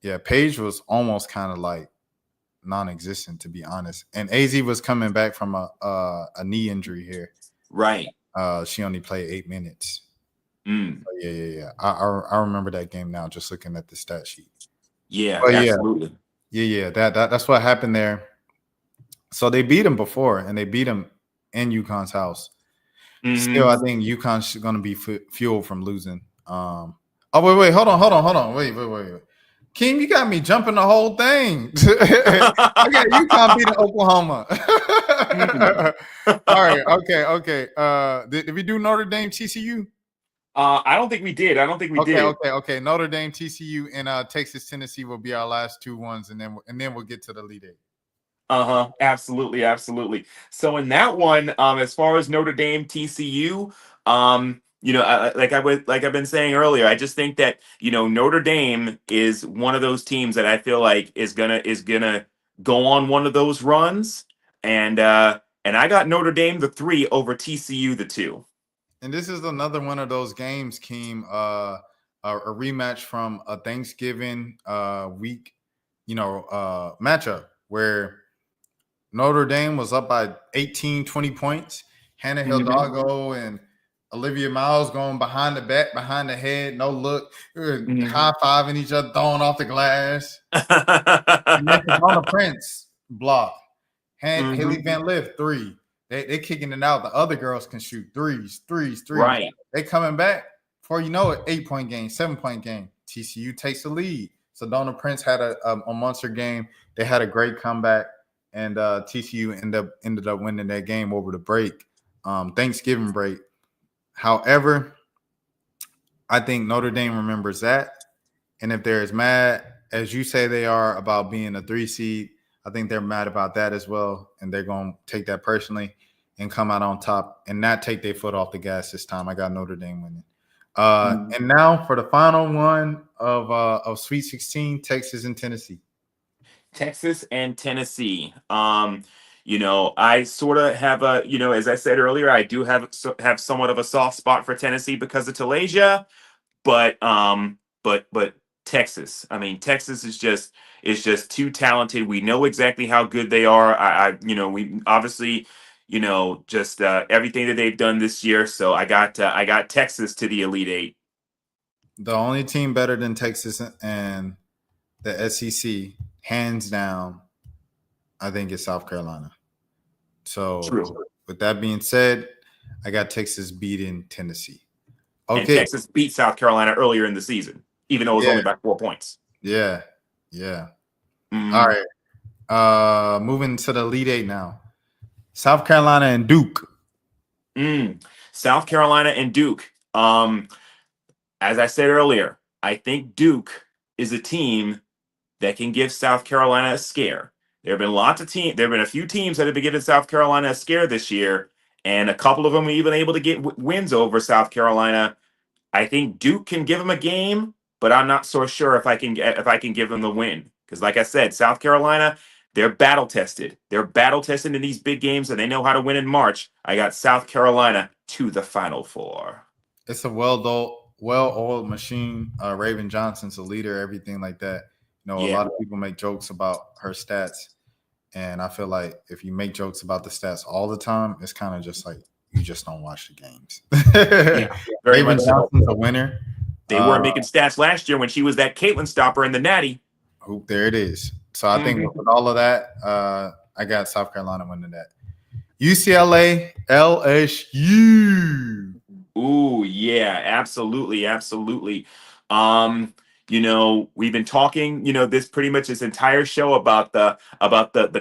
Yeah, Paige was almost kind of like non-existent, to be honest. And AZ was coming back from a knee injury here. Right. She only played 8 minutes. Yeah. I remember that game now, just looking at the stat sheet. Yeah, absolutely. Yeah. That's what happened there. So they beat him before, and they beat him in UConn's house. Still, I think UConn's going to be fueled from losing. Oh, wait, hold on. Wait. King, you got me jumping the whole thing. I got UConn beating Oklahoma. All right, okay. Did we do Notre Dame TCU? I don't think we did. Okay. Notre Dame TCU and Texas Tennessee will be our last two ones, and then we'll get to the Elite Eight. Absolutely. So in that one, as far as Notre Dame TCU, like I've been saying earlier, I just think that Notre Dame is one of those teams that I feel like is gonna go on one of those runs, and I got Notre Dame the 3 over TCU the 2. And this is another one of those games, Keem, a rematch from a Thanksgiving week, matchup where Notre Dame was up by 18, 20 points. Hannah Hidalgo and Olivia Miles going behind the back, behind the head, no look, high-fiving each other, throwing off the glass. And then Donna Prince block. Haley Van Lift, 3. They kicking it out. The other girls can shoot threes. Right. They coming back. Before you know it, 8-point game, 7-point game. TCU takes the lead. So Donna Prince had a monster game. They had a great comeback. And TCU ended up winning that game over the break, Thanksgiving break. However, I think Notre Dame remembers that. And if they're as mad as you say they are about being a 3 seed, I think they're mad about that as well. And they're going to take that personally and come out on top and not take their foot off the gas this time. I got Notre Dame winning. And now for the final one of Sweet 16, Texas and Tennessee. Texas and Tennessee. I sort of have as I said earlier, I do have somewhat of a soft spot for Tennessee because of Talasia, but Texas. I mean, Texas is just too talented. We know exactly how good they are. We obviously, just everything that they've done this year. So I got Texas to the Elite Eight. The only team better than Texas and the SEC, hands down, I think it's South Carolina. So True. With that being said, I got Texas beating Tennessee. Okay. And Texas beat South Carolina earlier in the season, even though it was only by 4 points. Yeah. All right. Moving to the Elite Eight now. South Carolina and Duke. South Carolina and Duke. As I said earlier, I think Duke is a team that can give South Carolina a scare. There have been a few teams that have been giving South Carolina a scare this year, and a couple of them were even able to get wins over South Carolina. I think Duke can give them a game, but I'm not so sure if I can give them the win. Because like I said, South Carolina, they're battle tested. They're battle tested in these big games, and they know how to win in March. I got South Carolina to the Final Four. It's a well-oiled machine. Raven Johnson's a leader, everything like that. A lot of people make jokes about her stats, and I feel like if you make jokes about the stats all the time, it's kind of just like you just don't watch the games. Very Raven much Johnson's a winner. They weren't making stats last year when she was that Caitlin stopper in the Natty. There it is. So I think with all of that, I got South Carolina winning that. UCLA, LSU. Ooh, yeah, absolutely. We've been talking, this entire show about the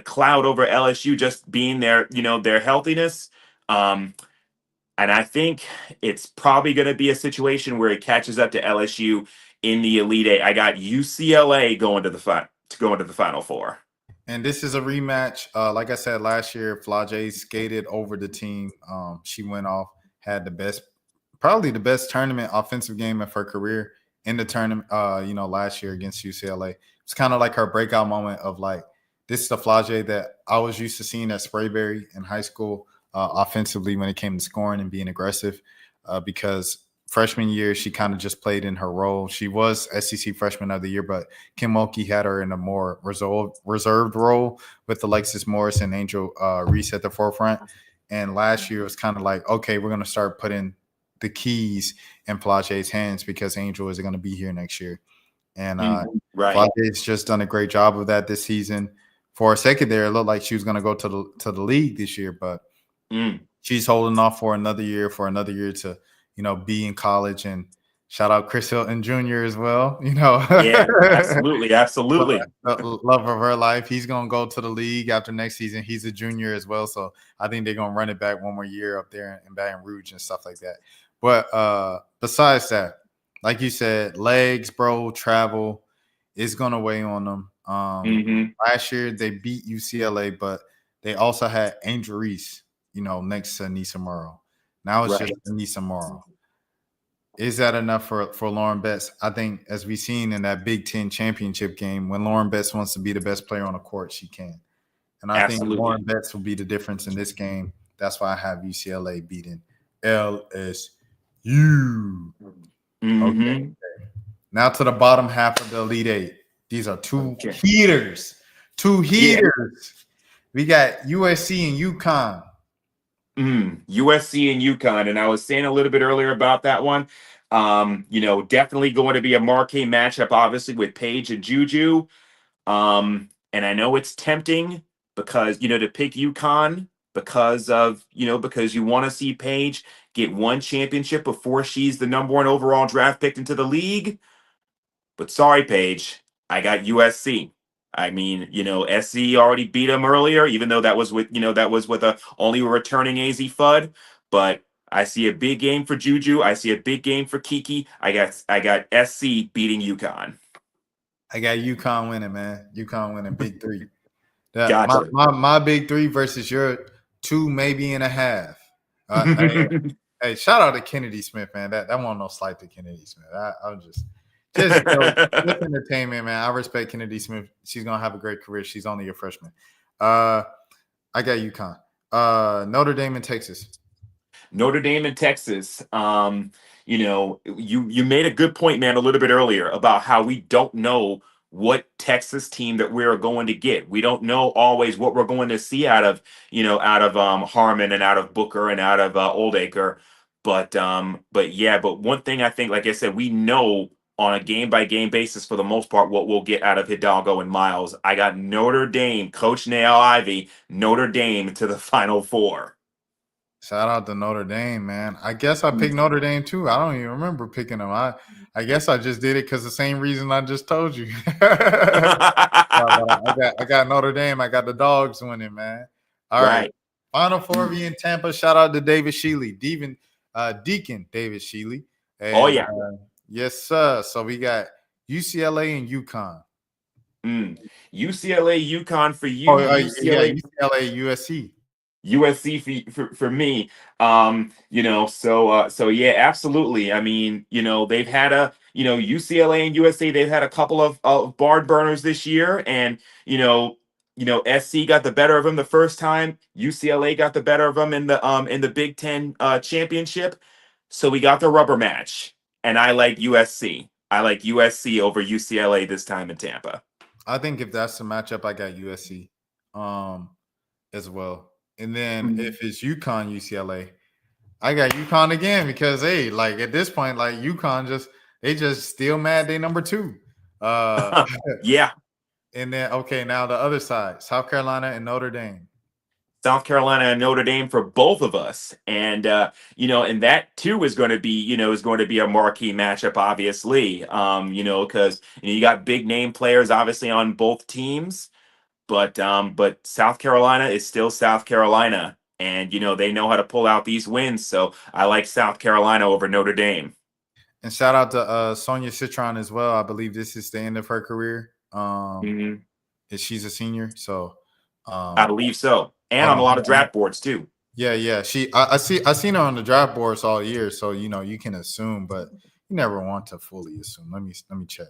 cloud over LSU just being their healthiness. And I think it's probably going to be a situation where it catches up to LSU in the Elite Eight. I got UCLA going to the Final Four. And this is a rematch. Like I said, last year, Flage skated over the team. She went off, had probably the best tournament offensive game of her career in the tournament, last year against UCLA. It's kind of like her breakout moment of like, this is the Flage that I was used to seeing at Sprayberry in high school offensively when it came to scoring and being aggressive because freshman year, she kind of just played in her role. She was SEC Freshman of the Year, but Kim Mulkey had her in a more reserved role with Alexis Morris and Angel Reese at the forefront. And last year, it was kind of like, okay, we're going to start putting the keys in Flage's hands because Angel isn't going to be here next year. And Flage's just done a great job of that this season. For a second there, it looked like she was going to go to the league this year, but she's holding off for another year to, be in college. And shout out Chris Hilton Jr. as well. Yeah, absolutely, absolutely. The love of her life. He's gonna go to the league after next season. He's a junior as well, so I think they're gonna run it back one more year up there in Baton Rouge and stuff like that. But besides that, like you said, legs, bro, travel is gonna weigh on them. Last year they beat UCLA, but they also had Angel Reese, next to Anissa Morrow. Now it's just Anissa Morrow. Is that enough for Lauren Betts? I think, as we've seen in that Big Ten championship game, when Lauren Betts wants to be the best player on the court, she can. And I think Lauren Betts will be the difference in this game. That's why I have UCLA beating LSU. Okay. Now to the bottom half of the Elite Eight. These are two heaters. We got USC and UConn. USC and UConn, and I was saying a little bit earlier about that one. Definitely going to be a marquee matchup, obviously, with Paige and Juju. And I know it's tempting because to pick UConn because you want to see Paige get one championship before she's the #1 overall draft pick into the league. But sorry, Paige, I got USC. I mean, SC already beat them earlier, even though that was with only a returning AZ FUD. But I see a big game for Juju. I see a big game for Kiki. I got SC beating UConn. I got UConn winning, man. UConn winning big three. Gotcha. My big three versus your 2.5. Hey, shout out to Kennedy Smith, man. That wasn't no slight to Kennedy Smith. I'm just entertainment, man. I respect Kennedy Smith. She's gonna have a great career. She's only a freshman. I got UConn. Notre Dame and Texas. Notre Dame and Texas. You made a good point, man, a little bit earlier about how we don't know what Texas team that we're going to get. We don't know always what we're going to see out of Harmon and out of Booker and out of Oldacre. But one thing I think, like I said, we know on a game-by-game basis, for the most part, what we'll get out of Hidalgo and Miles. I got Notre Dame, Coach Nail Ivy, Notre Dame to the Final Four. Shout out to Notre Dame, man. I guess I picked Notre Dame too. I don't even remember picking them. I guess I just did it because the same reason I just told you. I got Notre Dame. I got the dogs winning, man. All right. Final Four in Tampa. Shout out to David Shealy, Deacon David Shealy. And, yes, sir. So we got UCLA and UConn. UCLA, UConn for you. UCLA, USC. USC for me. So yeah, absolutely. I mean, they've had UCLA and USA, they've had a couple of barn burners this year, and SC got the better of them the first time. UCLA got the better of them in the Big Ten championship. So we got the rubber match, and I like USC. I like USC over UCLA this time in Tampa. I think if that's the matchup, I got USC as well. And then if it's UConn, UCLA, I got UConn again because at this point, like UConn they just still mad they #2. Yeah. And then now the other side, South Carolina and Notre Dame. South Carolina and Notre Dame for both of us, and and that too is going to be a marquee matchup, obviously. Because you got big name players obviously on both teams. But South Carolina is still South Carolina, and they know how to pull out these wins. So I like South Carolina over Notre Dame. And shout out to Sonia Citron as well. I believe this is the end of her career. She's a senior, so I believe so, and on a lot of draft boards too. Yeah. I seen her on the draft boards all year, so you can assume, but you never want to fully assume. Let me check.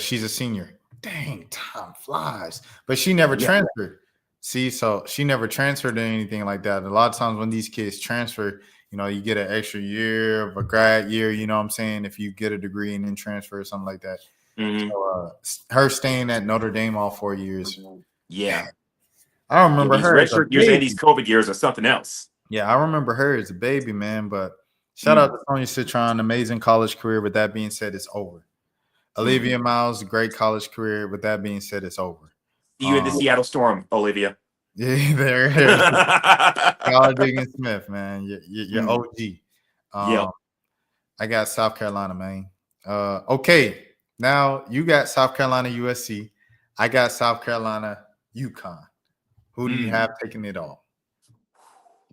She's a senior. Dang, time flies. But she never transferred. See, so she never transferred or anything like that. A lot of times when these kids transfer, you get an extra year of a grad year, you know what I'm saying, if you get a degree and then transfer or something like that. So her staying at Notre Dame all 4 years. Yeah. I remember her. These redshirt years and these COVID years are something else. Yeah, I remember her as a baby, man. But shout out to Sonia Citron, amazing college career. With that being said, it's over. Olivia Miles, great college career. With that being said, it's over. See you in the Seattle Storm, Olivia. Yeah, there. Y'all Diggins Smith, man. You're Mm, OG. yep. I got South Carolina, man. Okay. Now you got South Carolina USC. I got South Carolina UConn. Who do you Mm. have taking it all?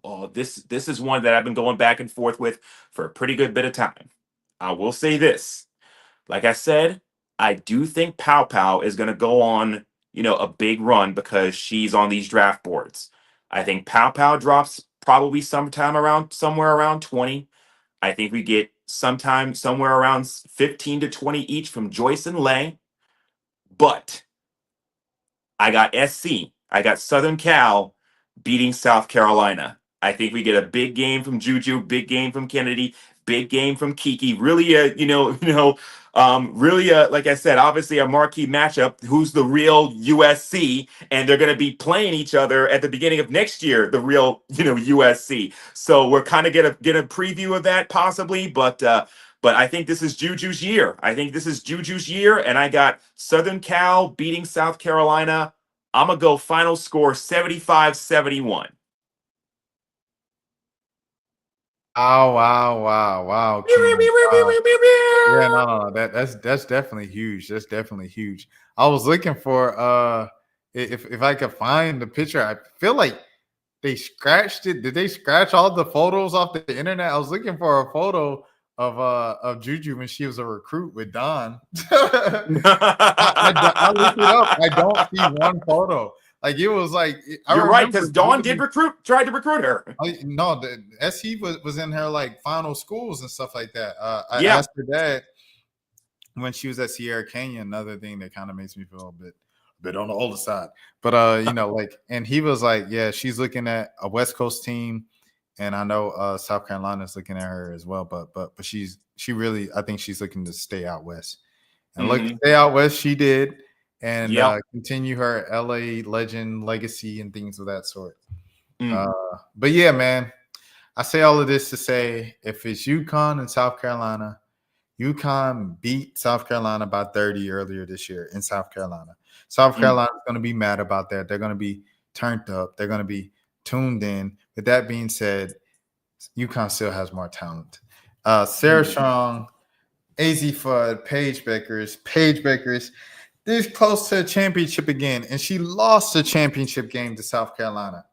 Oh, this is one that I've been going back and forth with for a pretty good bit of time. I will say this. Like I said, I do think Pow Pow is going to go on, a big run because she's on these draft boards. I think Pow Pow drops probably somewhere around 20. I think we get sometime somewhere around 15 to 20 each from Joyce and Lay. But I got SC. I got Southern Cal beating South Carolina. I think we get a big game from Juju, big game from Kennedy, big game from Kiki. Really, really, like I said, obviously a marquee matchup. Who's the real USC? And they're going to be playing each other at the beginning of next year. The real, USC. So we're kind of get a preview of that possibly, but I think this is Juju's year. I think this is Juju's year, and I got Southern Cal beating South Carolina. I'm going to go final score 75-71. Oh, wow, King. Yeah, no. That's definitely huge. That's definitely huge. I was looking for if I could find the picture. I feel like they scratched it. Did they scratch all the photos off the internet? I was looking for a photo of Juju when she was a recruit with Don. I looked it up. I don't see one photo. Like it was like I You're right, because remember Dawn literally tried to recruit her. no, the SC was in her like final schools and stuff like that. I Yeah. asked her dad when she was at Sierra Canyon. Another thing that kind of makes me feel a bit on the older side, but and he was like, yeah, she's looking at a West Coast team, and I know South Carolina's looking at her as well, but she really, I think she's looking to stay out west, and look, stay out west. She did. And Yep. continue her LA legend legacy and things of that sort. Mm. But yeah, man, I say all of this to say if it's UConn and South Carolina, UConn beat South Carolina by 30 earlier this year in South Carolina. South Carolina is going to be mad about that. They're going to be turned up. They're going to be tuned in. With that being said, UConn still has more talent. Sarah Strong, AZ Fudd, Paige Beckers, this close to a championship again, and she lost the championship game to South Carolina.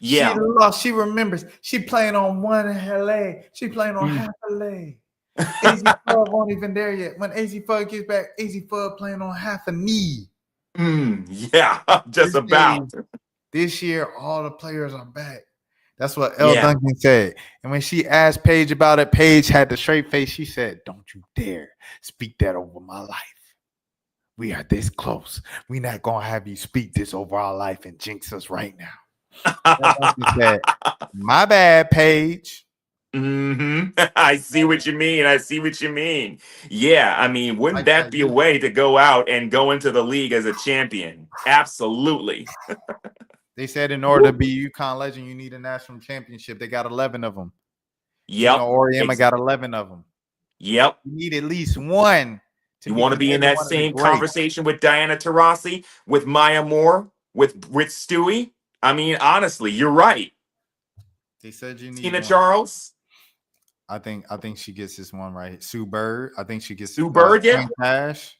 Yeah. She lost. She remembers. She playing on one leg. She playing on half a leg. AZ Fudd won't even there yet. When AZ Fudd gets back, AZ Fudd playing on half a knee. Yeah, just about. This year, all the players are back. That's what L. Duncan said. And when she asked Paige about it, Paige had the straight face. She said, "Don't you dare speak that over my life. We are this close. We're not going to have you speak this over our life and jinx us right now." Said, "My bad, Paige." I see what you mean. Yeah, I mean, wouldn't that be a way to go out and go into the league as a champion? Absolutely. They said in order to be UConn legend, you need a national championship. They got 11 of them. Yep. Oriema got 11 of them. Yep. You need at least one. You want to be in that same conversation with Diana Taurasi, with Maya Moore, with Stewie? I mean, honestly, you're right. They said you need Tina Charles. I think she gets this one right. Sue Bird. I think she gets Sue Bird. Yeah. Cash.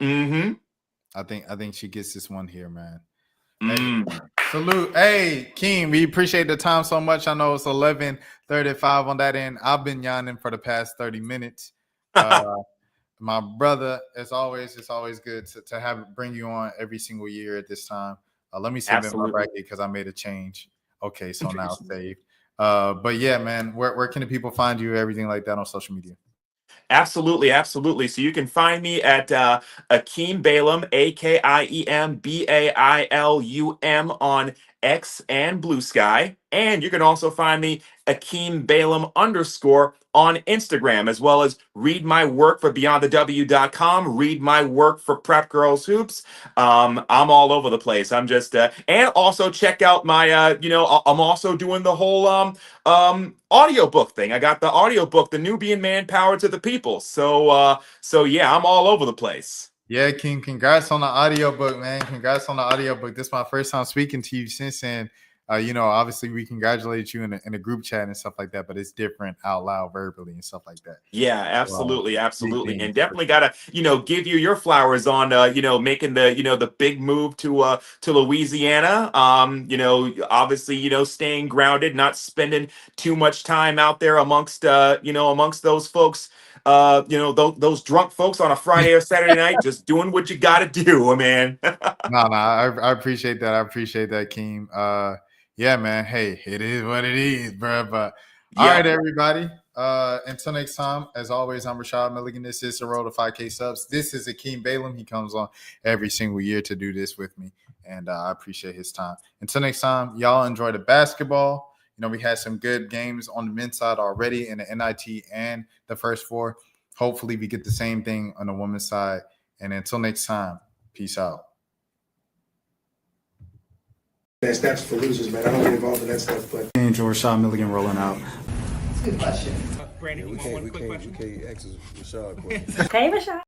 I think she gets this one here, man. Hey, salute. Hey, Keem, we appreciate the time so much. I know it's 11:35 on that end. I've been yawning for the past 30 minutes. My brother, as always, it's always good to bring you on every single year at this time. Let me submit my bracket because I made a change. Okay, so now it's saved. But yeah, man, where can the people find you, everything like that on social media? Absolutely. So you can find me at Akiem Bailum, AKIEM on X and Blue Sky. And you can also find me Akiem Bailum _, on Instagram, as well as read my work for BeyondTheW.com, read my work for Prep Girls Hoops. I'm all over the place. I'm just and also check out my I'm also doing the whole audiobook thing. I got the audiobook, The Nubian Manpower to the People. So yeah, I'm all over the place. Yeah, King, congrats on the audiobook, man. Congrats on the audiobook. This is my first time speaking to you since then. Obviously we congratulate you in a group chat and stuff like that, but it's different out loud verbally and stuff like that. Yeah, Wow. absolutely, absolutely, Big and things. definitely gotta give you your flowers on making the big move to Louisiana. Obviously staying grounded, not spending too much time out there amongst those folks. Those drunk folks on a Friday or Saturday night, just doing what you got to do, man. No, I appreciate that. I appreciate that, Keem. Yeah, man. Hey, it is what it is, bro. But all Yeah. right, everybody. Until next time, as always, I'm Rashad Milligan. This is the road to 5K subs. This is Akiem Bailum. He comes on every single year to do this with me, and I appreciate his time. Until next time, y'all enjoy the basketball. We had some good games on the men's side already in the NIT and the first four. Hopefully, we get the same thing on the women's side. And until next time, peace out. That's for losers, man. I don't get involved in that stuff, but. Enjoy Rashad Milligan rolling out. Good question. We can't ask Rashad a question. Hey, Rashad.